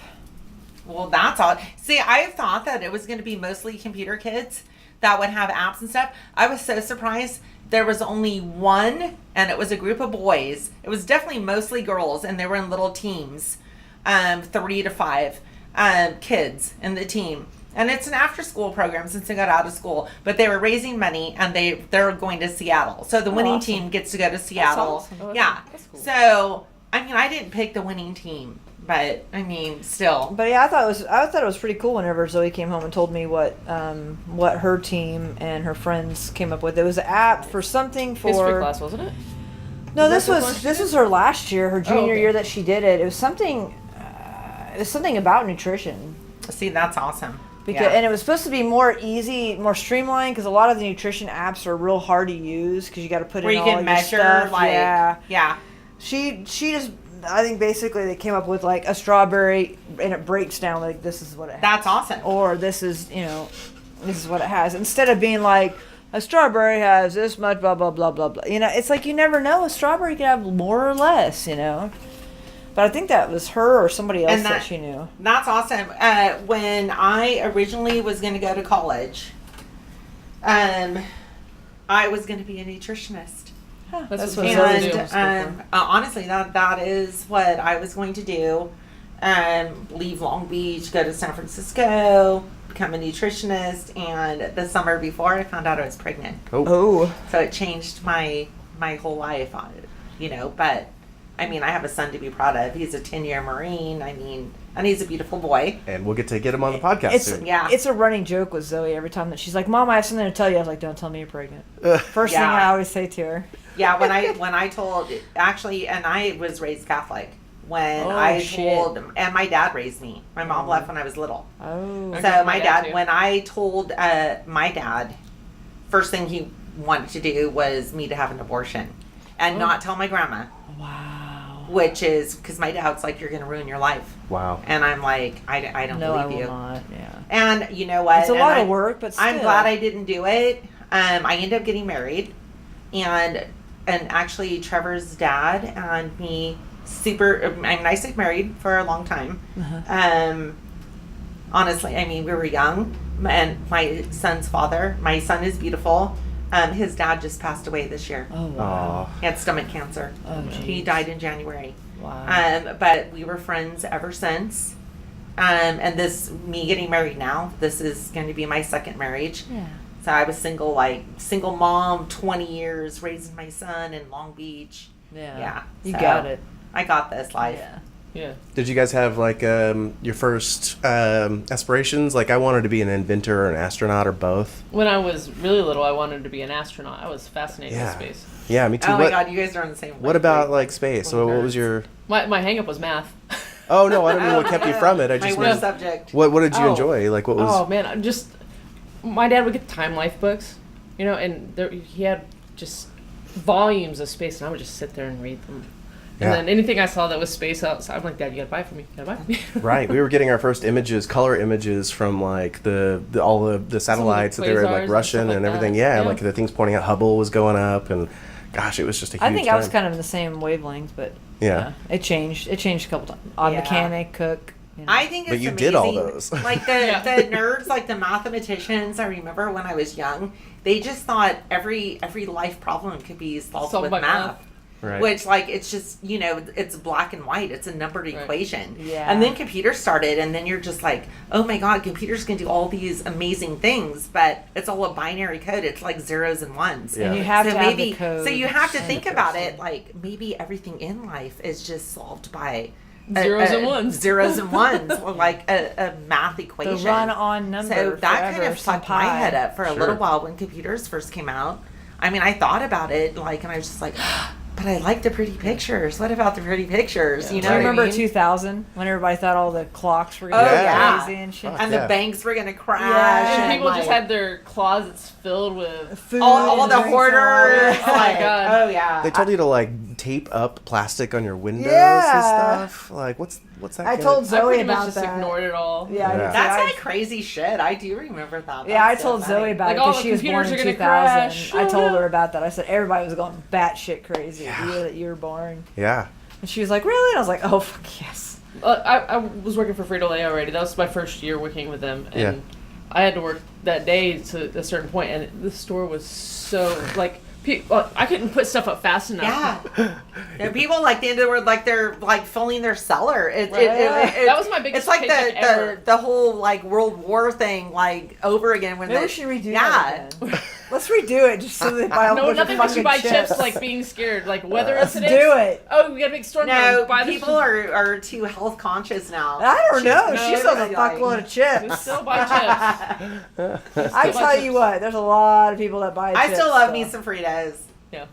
Well, that's all. See, I thought that it was going to be mostly computer kids that would have apps and stuff. I was so surprised. There was only one, and it was a group of boys. It was definitely mostly girls, and they were in little teams, 3 to 5 kids in the team. And it's an after-school program since they got out of school. But they were raising money, and they're going to Seattle. So the winning awesome. team gets to go to Seattle. awesome. Oh, Yeah. that's cool. So, I mean, I didn't pick the winning team. But, I mean, still. But yeah, I thought it was pretty cool whenever Zoe came home and told me what her team and her friends came up with. It was an app for something for History class, wasn't it? No, Is that the one she this did? was her last year, her junior okay. year that she did it. It was something about nutrition. See, that's awesome. And it was supposed to be more easy, more streamlined, because a lot of the nutrition apps are real hard to use because you got to put Where in you all can your measure, stuff. like, Yeah. She just, I think basically they came up with like a strawberry and it breaks down like this is what it has. That's awesome. Or this is, this is what it has. Instead of being like, a strawberry has this much, blah, blah, blah, blah, blah. It's like you never know. A strawberry could have more or less, But I think that was her or somebody else that she knew. That's awesome. When I originally was going to go to college, I was going to be a nutritionist. That's what what Zoe Zoe did. And honestly, that is what I was going to do. Leave Long Beach, go to San Francisco, become a nutritionist. And the summer before, I found out I was pregnant. Oh. So it changed my whole life, But I mean, I have a son to be proud of. He's a 10-year Marine. I mean, and he's a beautiful boy. And we'll get to get him on the podcast soon. It's a running joke with Zoe every time that she's like, Mom, I have something to tell you. I was like, don't tell me you're pregnant. First thing I always say to her. Yeah, when I told, actually, and I was raised Catholic. When told, and my dad raised me. My mom left when I was little. Oh. Okay, So my my dad dad, too. when I told my dad, first thing he wanted to do was me to have an abortion. And not tell my grandma. Wow. Which is, because my dad's like, you're going to ruin your life. Wow. And I'm like, I don't No, I believe will you. not. Yeah. And you know what? It's a And lot of work, but still. I'm glad I didn't do it. I ended up getting married, and actually Trevor's dad and me I stayed married for a long time. Honestly, I mean, we were young, and my son's father, my son is beautiful. His dad just passed away this year. Oh, wow. Aw. He had stomach cancer. Oh, He geez. died in January. Wow. But we were friends ever since. And me getting married now, this is going to be my second marriage. Yeah. So I was single mom, 20 years, raising my son in Long Beach. Yeah. Yeah. You So got it. I got this life. Yeah. Yeah. Did you guys have like your first aspirations? Like I wanted to be an inventor or an astronaut or both. When I was really little, I wanted to be an astronaut. I was fascinated Yeah. with space. Yeah, me too. Oh my God, you guys are on the same. What about like space? So what was your? My hang up was math. Oh no, I don't know what kept you from it. I My just worst meant, subject. what did you Oh. enjoy? Like what was? Oh man, my dad would get Time Life books, and he had just volumes of space, and I would just sit there and read them. And Yeah. then anything I saw that was space outside, I'm like, Dad, you gotta buy it for me. You gotta buy it for me. Right, we were getting our first images, color images from like all the satellites that they were quasars like and Russian stuff and like everything. that. Yeah, Yeah. like the things pointing out Hubble was going up, and gosh, it was just a huge. I think I was time. kind of in the same wavelength, but Yeah. it changed. It changed a couple times. Odd Yeah. mechanic, cook. I think it's But you amazing. did all those. Like Yeah. the nerds, like the mathematicians. I remember when I was young, they just thought every life problem could be solved Solved with by math. math. Right. Which, like, it's just, it's black and white. It's a numbered Right. equation. Yeah. And then computers started, and then you're just like, oh my God, computers can do all these amazing things, but it's all a binary code. It's like zeros and ones. Yeah. And you have so to maybe, have the code. so you have to and think the about person. it like maybe everything in life is just solved by Zeros and ones. Zeros and ones, or like a math equation. The run-on number. So that kind forever, of some fucked my pi. head up for a Sure. little while when computers first came out. I mean, I thought about it, like, and I was just like, but I like the pretty pictures. What about the pretty pictures? Yeah. You Do know you what I remember mean? 2000 when everybody thought all the clocks were Oh, going yeah. crazy and shit? Fuck. And Yeah. the banks were gonna crash. Yeah. And and people just like, had their closets filled with Food all and the drinks hoarders. and all Oh my like, God. Oh yeah. They told you to like tape up plastic on your windows Yeah. and stuff. Like what's that? I gonna- told I Zoe pretty much about just that. ignored it all. Yeah, I did Yeah. too. That's I- like crazy shit. I do remember that. Yeah, I That's so told funny. Zoe about Like, it all because the she was born computers in are gonna 2000. crash. I told Oh, her no. about that. I said everybody was going batshit crazy Yeah. the year that you were born. Yeah. And she was like, really? And I was like, oh, fuck yes. I was working for Frito-Lay already. That was my first year working with them. And Yeah. I had to work that day to a certain point, and the store was so, like, I couldn't put stuff up fast enough. Yeah. And people like the end of the word, like they're like filling their cellar. That was my biggest It's like paycheck ever. the whole like World War thing like over again. When Maybe we should redo that again. Let's redo it just so they buy a No, bunch nothing of makes you fucking buy chips like being scared. Like weather incidents. do it. Oh, we got a big storm. No, buy the people are too health conscious now. I don't know. No, She sells a like- fuckload of chips. Still buy chips. I tell you what, there's a lot of people that buy chips. I still love so. me some Fritos. Yeah.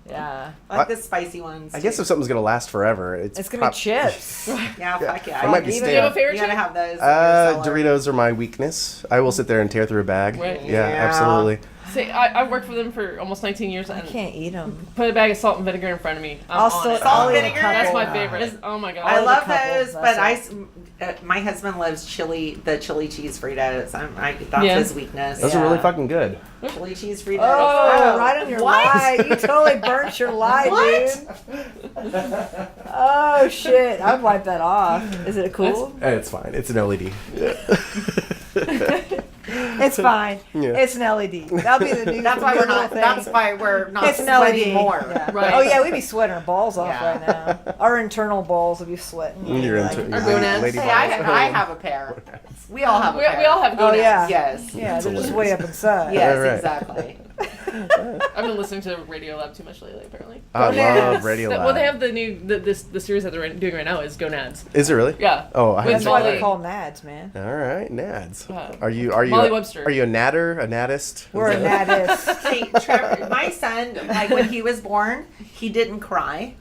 Yeah. I like the spicy ones. I guess if something's gonna last forever, It's going to be chips. Yeah, fuck yeah. It might be Do you have a stale. favorite You gotta chip? have those. in your cellar. Doritos are my weakness. I will sit there and tear through a bag. Right. Yeah, Yeah. absolutely. See, I worked for them for almost 19 years. I And can't eat them. put a bag of salt and vinegar in front of me. I'm I'll on still it. Salt and eat a vinegar? That's my couple. favorite. Oh my god. I I'll eat a love couple, those, that's but my husband loves the chili cheese Fritos. That's Yeah. his weakness. Those are really fucking good. Chili cheese Fritos. Oh, right on your what? lie. You totally burnt your lie, What? dude. Oh, shit. I'd wipe that off. Is it cool? It's fine. It's an LED. It's fine. Yeah. It's an LED. That'll be the new That's why we're little not. thing. That's why we're not It's an sweating LED. more. Yeah. Right. Oh, yeah, we'd be sweating our balls off Yeah. right now. Our internal balls would be sweating. You're Like- into Our gonads. lady Hey, I balls. have a pair. We all have a We pair. all have Oh, gonads. yeah. Yes. Yeah, they're just way up inside. Yes, Right. exactly. I've been listening to Radio Lab too much lately, apparently. I Gonads. love Radio Well, they Lab. have the new the series that they're doing right now is Gonads. Is it really? Yeah. Oh, I With That's haven't why checked they're Molly. called nads, man. that. All right, nads. Yeah. Are you Molly Webster. Are you a natter, a naddist? We're a nadist. See, Trevor, my son, like when he was born, he didn't cry.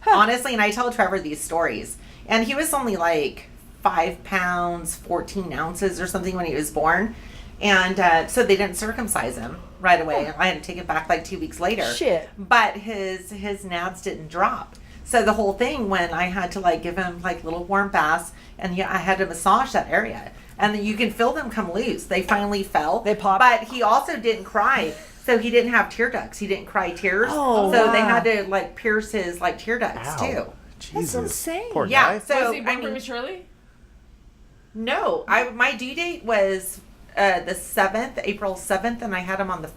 Honestly, and I tell Trevor these stories. And he was only like 5 pounds, 14 ounces or something when he was born. And so they didn't circumcise him right away. I had to take it back like 2 weeks later. Shit. But his nads didn't drop. So the whole thing when I had to like give him like little warm baths and yeah, I had to massage that area. And then you can feel them come loose. They finally fell. They popped. But he also didn't cry. So he didn't have tear ducts. He didn't cry tears. Oh, so they wow. had to like pierce his like tear ducts Ow. too. Jesus. insane. Poor Yeah. guy. So Was he born I mean, prematurely? no, my due date was the 7th, April 7th, and I had him on the.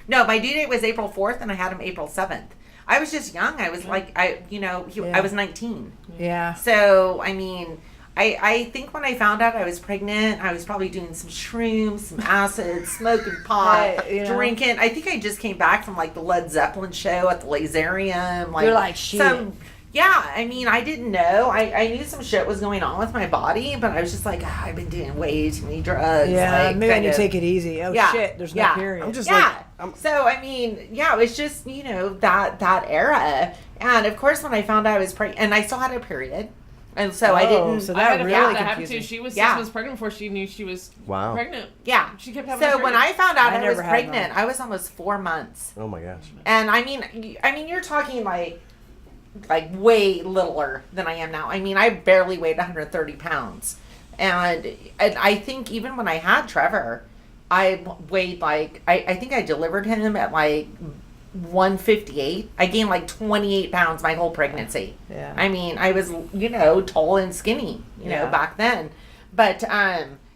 No, my due date was April 4th, and I had him April 7th. I was just young. I was like, I Yeah. was 19. Yeah. So I mean, I think when I found out I was pregnant, I was probably doing some shrooms, some acid, smoking pot, Hey, you know. drinking. I think I just came back from like the Led Zeppelin show at the Laserium. Like, You're like, shit. Yeah, I mean, I didn't know. I knew some shit was going on with my body, but I was just like, I've been doing way too many drugs. Yeah, like, maybe I kind need to of- take it easy. Oh, Yeah, shit, there's no yeah. period. I'm just Yeah. like, So I mean, yeah, it was just that era, and of course when I found out I was pregnant, and I still had a period, and so I Oh, didn't. so I had that a really friend that happened confusing. to. She was 6 Yeah. months pregnant before she knew she was Wow. pregnant. Yeah. She kept having. So when I found out I I, was never had pregnant, mine. I was almost 4 months, oh my gosh. and I mean, you're talking like way littler than I am now. I mean, I barely weighed 130 pounds, and I think even when I had Trevor, I weighed like I think I delivered him at like 158. I gained like 28 pounds my whole pregnancy. Yeah. I mean, I was tall and skinny, Yeah. back then, but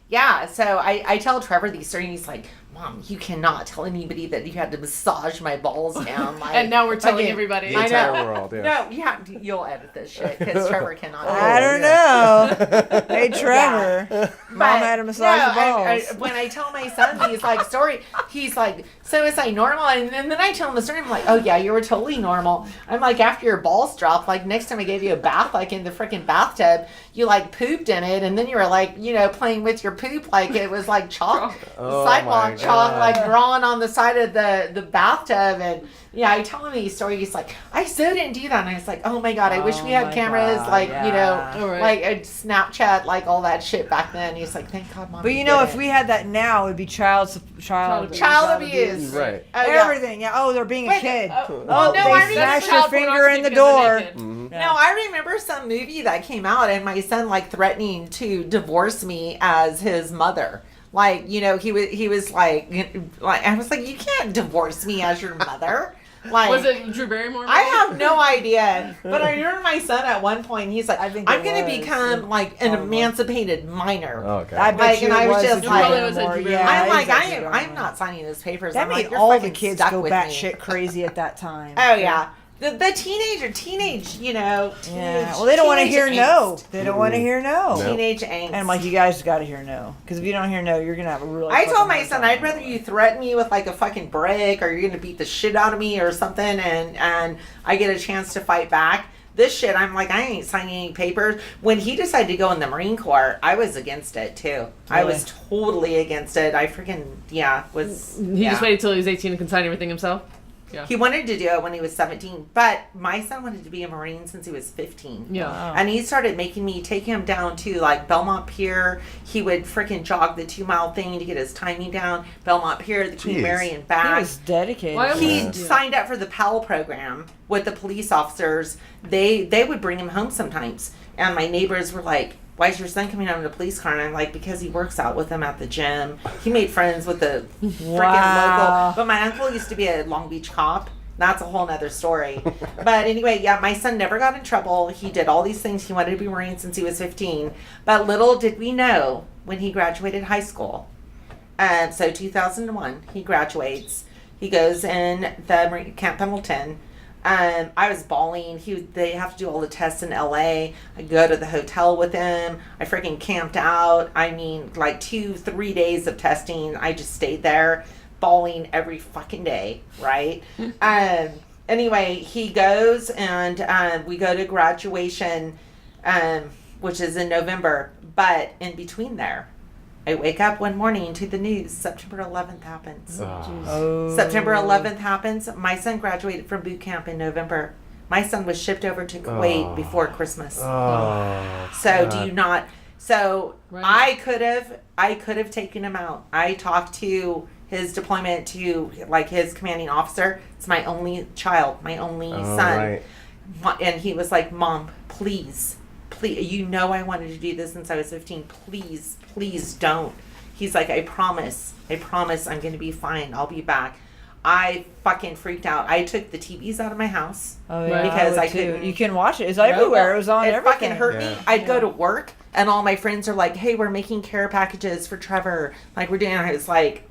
yeah. So I tell Trevor these stories, and he's like, Mom, you cannot tell anybody that you had to massage my balls down. Like, and now we're telling fucking- everybody. The I entire know. world, yeah. No, you'll edit this shit because Trevor cannot. do I it. don't know. Hey, Trevor. Mom But, had to massage no, the balls. when I tell my son these like story, he's like, "So is I normal?" And then I tell him the story. I'm like, "Oh yeah, you were totally normal." I'm like, after your balls dropped, like next time I gave you a bath, like in the freaking bathtub, you like pooped in it, and then you were like, playing with your poop like it was like chalk, Oh, sidewalk my chalk, God. like drawn on the side of the bathtub. And yeah, I tell him these stories. He's like, "I so didn't do that." And I was like, "Oh my God, I wish we had my cameras, God, like yeah. Alright. like a Snapchat, like all that shit back then." He's like, "Thank God, Mom." But if we had that now, it'd be child Child abuse. Right. Oh, yeah. Everything. Yeah. Oh, they're being a Wait, kid. oh, Oh, no, they I remember smashed your child finger pornography in the because they're door. naked. Mm-hmm. No, I remember some movie that came out and my son like threatening to divorce me as his mother. Like, he was like I was like, "You can't divorce me as your mother." Like, Was it Drew Barrymore? I have no idea. But I remember my son at one point, he's like, I think I'm it going to was. become like an emancipated minor. Oh, okay. I bet Like, you and it I was was just Drew like- Probably was a Barrymore, Drew yeah, I'm Barrymore. like, it's a Drew I'm Barrymore. not signing those papers. That I'm made like, you're all the fucking kids stuck go with batshit me. crazy at that time. Oh, yeah. The teenage, you know. Yeah. Well, they don't want to hear teenage no. angst. They don't want to hear no. No. Teenage angst. And I'm like, you guys got to hear no. Because if you don't hear no, you're going to have a really I told fucking my hard son, time. I'd rather you threaten me with like a fucking brick or you're gonna beat the shit out of me or something, and I get a chance to fight back. This shit, I'm like, I ain't signing any papers. When he decided to go in the Marine Corps, I was against it too. I was totally against it. I freaking He just waited till he was 18 and could sign everything himself. Yeah. He wanted to do it when he was 17, but my son wanted to be a Marine since he was 15. Yeah. Wow. And he started making me take him down to like Belmont Pier. He would freaking jog the 2-mile thing to get his timing down. Belmont Pier, the Queen Jeez. Mary, and He back. was dedicated. Why He Yeah. signed up for the PAL program with the police officers. They would bring him home sometimes. And my neighbors were like, why is your son coming home in a police car? And I'm like, because he works out with them at the gym. He made friends with the freaking Wow. local. But my uncle used to be a Long Beach cop. That's a whole nother story. But anyway, yeah, my son never got in trouble. He did all these things. He wanted to be a Marine since he was 15. But little did we know when he graduated high school. So 2001, he graduates. He goes in the Marine Camp Pendleton. I was bawling. They have to do all the tests in LA. I go to the hotel with him. I freaking camped out. I mean, like 2-3 days of testing. I just stayed there, bawling every fucking day, right? Anyway, he goes and we go to graduation, which is in November. But in between there, I wake up one morning to the news. September 11th happens. Oh. September 11th happens. My son graduated from boot camp in November. My son was shipped over to Kuwait before Christmas. Oh. So do you not? So Right. I could have taken him out. I talked to his deployment to like his commanding officer. It's my only child, my only son, Right. and he was like, "Mom, please, you know I wanted to do this since I was 15. Please don't." He's like, I promise I'm going to be fine. I'll be back. I fucking freaked out. I took the TVs out of my house. Oh, yeah, Because I would too. couldn't- You can watch it. It's everywhere. It was on It everything. fucking hurt me. Yeah. I'd go to work and all my friends are like, "Hey, we're making care packages for Trevor. Like we're doing." I was like,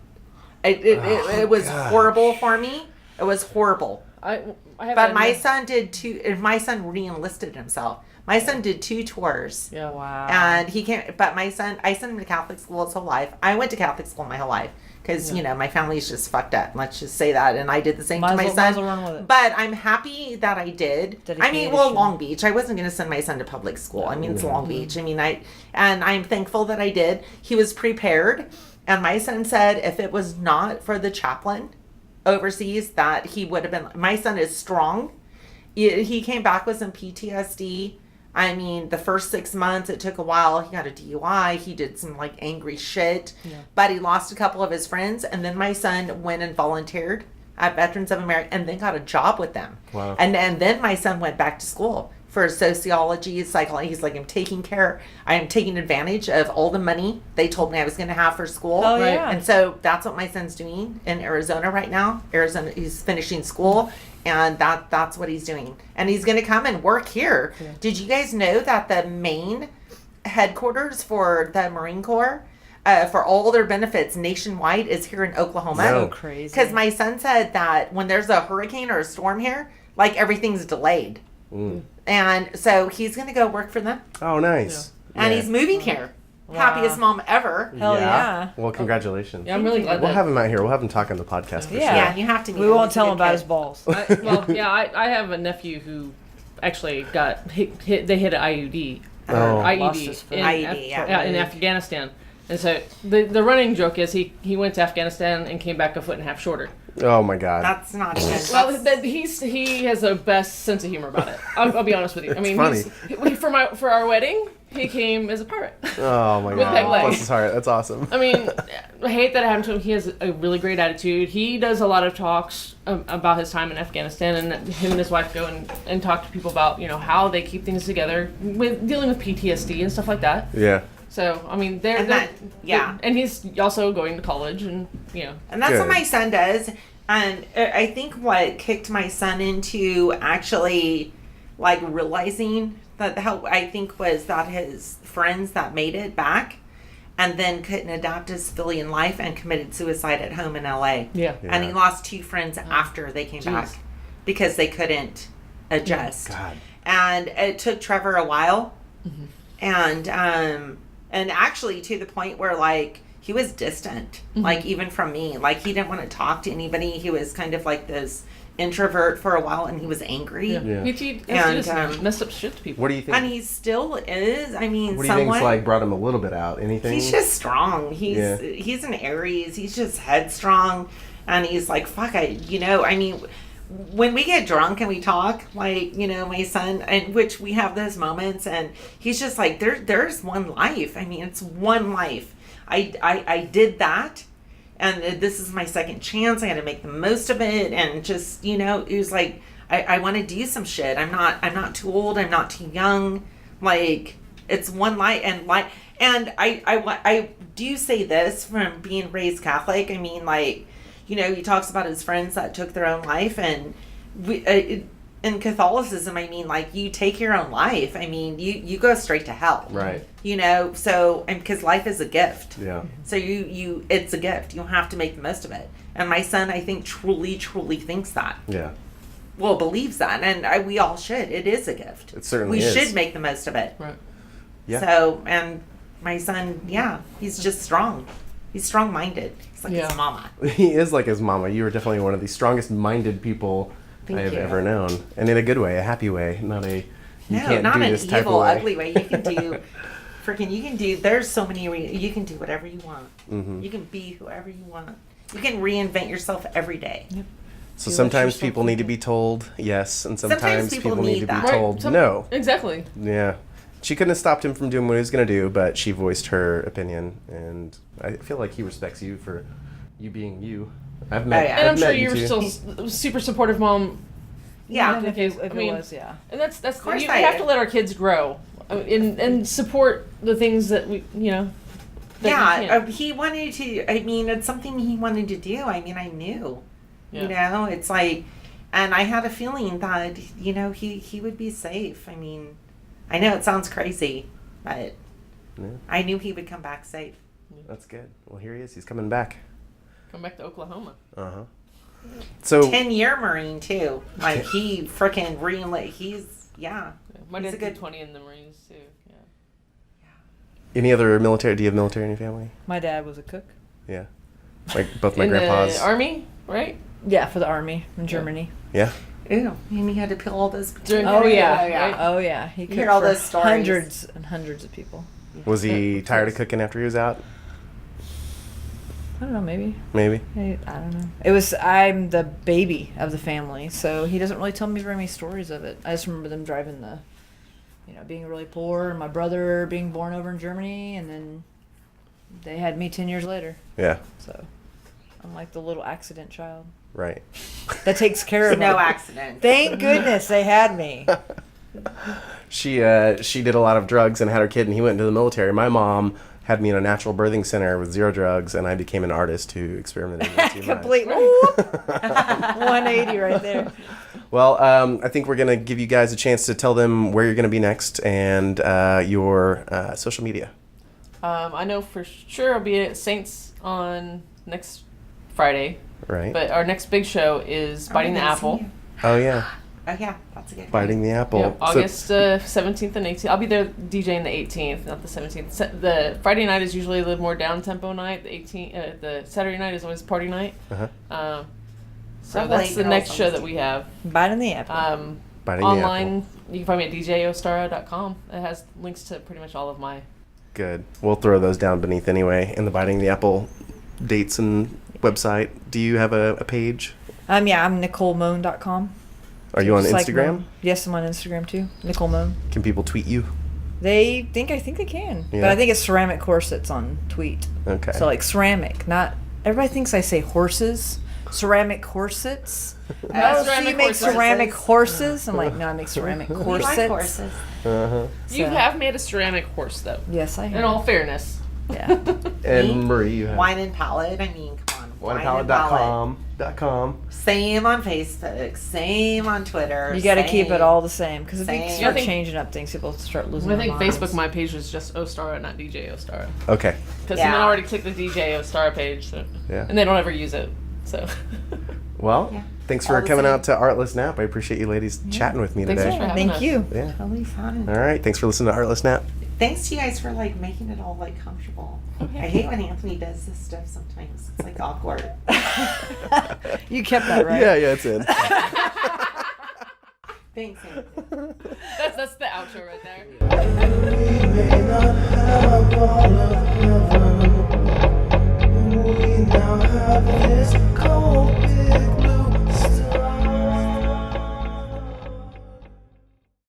it was gosh. horrible for me. It was horrible. I have But a- my son did two. And my son re-enlisted himself. My son did 2 tours. Yeah. Wow. And he can't. But my son, I sent him to Catholic school his whole life. I went to Catholic school my whole life because you know my family's just fucked up. Let's just say that. And I did the same Might to as my well- might as son. well run with it. But I'm happy that I did. I mean, well, Dedication. Long Beach. I wasn't going to send my son to public school. I mean, it's Long Beach. I mean, and I'm thankful that I did. He was prepared, and my son said if it was not for the chaplain overseas, that he would have been. My son is strong. He came back with some PTSD. I mean, the first 6 months, it took a while. He got a DUI. He did some like angry shit, but he lost a couple of his friends. And then my son went and volunteered at Veterans of America and then got a job with them. Wow. And then my son went back to school for sociology, psychology. He's like, I am taking advantage of all the money they told me I was going to have for school. Oh, yeah. And so that's what my son's doing in Arizona right now. Arizona, he's finishing school. And that's what he's doing. And he's going to come and work here. Yeah. Did you guys know that the main headquarters for the Marine Corps, for all their benefits nationwide, is here in Oklahoma? No. So crazy. Because my son said that when there's a hurricane or a storm here, like everything's delayed. And so he's going to go work for them. Oh, nice. And Yeah. he's moving here. Wow. Happiest mom ever. Hell yeah. Well, congratulations. Yeah, I'm really glad We'll that. have him out here. We'll have him talk on the podcast for Yeah. Yeah, you have to meet We him. won't He's a tell him good about kid. his balls. I have a nephew who actually got hit. They hit an IUD. Oh. Lost IED his foot. in, IED, yeah. in Afghanistan. And so the running joke is he went to Afghanistan and came back a foot and a half shorter. Oh my God. That's not good. Well, he has the best sense of humor about it. I'll be honest with you. I mean, funny. For our wedding, he came as a pirate. Oh my With God. peg legs. Bless his heart. That's awesome. I mean, I hate that it happened to him. He has a really great attitude. He does a lot of talks about his time in Afghanistan, and him and his wife go and talk to people about how they keep things together with dealing with PTSD and stuff like that. Yeah. So I mean, And that- yeah. and he's also going to college, and And that's Good. what my son does. And I think what kicked my son into actually like realizing that help, I think, was that his friends that made it back and then couldn't adapt his civilian life and committed suicide at home in LA. Yeah. And he lost 2 friends after they came back because they couldn't adjust. God. And it took Trevor a while. And actually to the point where like he was distant, like even from me. Like he didn't want to talk to anybody. He was kind of like this introvert for a while, and he was angry. Yeah. PTSD just messed up shit to people. What do you think? And he still is. I mean, what do you think's like brought him a little bit out? Anything? He's just strong. He's an Aries. He's just headstrong, and he's like, fuck. I mean, when we get drunk and we talk, like, my son, and which we have those moments, and he's just like, there's one life. I mean, it's one life. I did that. And this is my second chance. I had to make the most of it, and just it was like I want to do some shit. I'm not too old. I'm not too young. Like it's one life, and I do say this from being raised Catholic. I mean, like he talks about his friends that took their own life, and in Catholicism, I mean, like you take your own life. I mean, you go straight to hell. Right. So, and because life is a gift. Yeah. So it's a gift. You have to make the most of it. And my son, I think, truly thinks that. Yeah. Well, believes that. And we all should. It is a gift. It certainly is. We should make the most of it. Right. Yeah. So, and my son, he's just strong. He's strong-minded. He's like his mama. He is like his mama. You are definitely one of the strongest-minded people I have ever known. And in a good way, a happy way, not a can't not do an this type evil, of way. ugly way. You can do, there's so many, you can do whatever you want. Mm-hmm. You can be whoever you want. You can reinvent yourself every day. Yep. So sometimes people need to be told yes, and sometimes people need to be that. told no. Exactly. Yeah. She couldn't have stopped him from doing what he was going to do, but she voiced her opinion, and I feel like he respects you for you being you. I've met, yeah. And I'm I've sure met you were two. still super supportive mom. Yeah. If it was, yeah. And that's course we I have did. to let our kids grow, and support the things that we that we can. He wanted to. I mean, it's something he wanted to do. I mean, I knew. Yeah. It's like, and I had a feeling that he would be safe. I mean, I know it sounds crazy, but I knew he would come back safe. That's good. Well, here he is. He's coming back. Come back to Oklahoma. Uh-huh. So 10-year Marine too. Like he freaking he's My He's dad a good- did 20 in the Marines too. Yeah. any other military? Do you have military in your family? My dad was a cook. Yeah. Like both my in grandpas. the Army, right? Yeah, for the army in Germany. Yeah. ew. And he had to peel all those. During- Oh yeah, Right? oh yeah. He cooked hear all for those stories. hundreds and hundreds of people. Was he tired of cooking after he was out? I don't know, maybe. Maybe. I don't know. I'm the baby of the family, so he doesn't really tell me very many stories of it. I just remember them driving being really poor, and my brother being born over in Germany, and then they had me 10 years later. Yeah. So I'm like the little accident child Right. that takes care of No me. accident. Thank goodness they had me. She did a lot of drugs and had her kid, and he went into the military. My mom had me in a natural birthing center with 0 drugs, and I became an artist who experimented with too much. Complete 180 right there. Well, I think we're going to give you guys a chance to tell them where you're going to be next and your social media. I know for sure I'll be at Saints on next Friday, Right. but our next big show is Biting the Apple. Oh, yeah. Oh yeah, that's a good. Biting the apple. Yep, August 17th and 18th. I'll be there DJing the 18th, not the 17th. The Friday night is usually a little more down-tempo night. The 18th, the Saturday night is always party night. Uh-huh. So Probably that's the girls next on show the that we have. Biting the apple. Biting the Online, apple. you can find me at DJOstara.com. It has links to pretty much all of my... Good. We'll throw those down beneath anyway in the Biting the Apple dates and website. Do you have a page? Yeah, I'm NicoleMoan.com. Are you on Just like Instagram? Moan. Yes, I'm on Instagram too. Nicole Moan. Can people tweet you? I think they can. Yeah. But I think it's ceramic corsets on tweet. Okay. So like ceramic, not everybody thinks I say horses. Ceramic corsets. Oh, so ceramic you make horses. ceramic horses? I'm like, no, I make ceramic We corsets. like horses. Uh-huh. You So- have made a ceramic horse, though. Yes, I have. In all fairness. Yeah. And Marie, you have. Wine and palette. I mean, come on. winepalette.com. Same on Facebook. Same on Twitter. You got to keep same. it all the same because if you Same. start I think- changing up things, people start losing I their think minds. Facebook, my page was just Ostara, not DJ Ostara. Okay. Because Yeah. someone already took the DJ Ostara page, so, Yeah. and they don't ever use it. So Well, Yeah. thanks All for the coming same. out to Artless Nap. I appreciate you ladies chatting with me Thanks today. for having Thank us. you. Yeah. Totally fun. All right. Thanks for listening to Artless Nap. Thanks to you guys for like making it all like comfortable. I hate when Anthony does this stuff sometimes. It's like awkward. You kept that right. Yeah, it's in. Thanks, Anthony. that's the outro right there. We may not have all of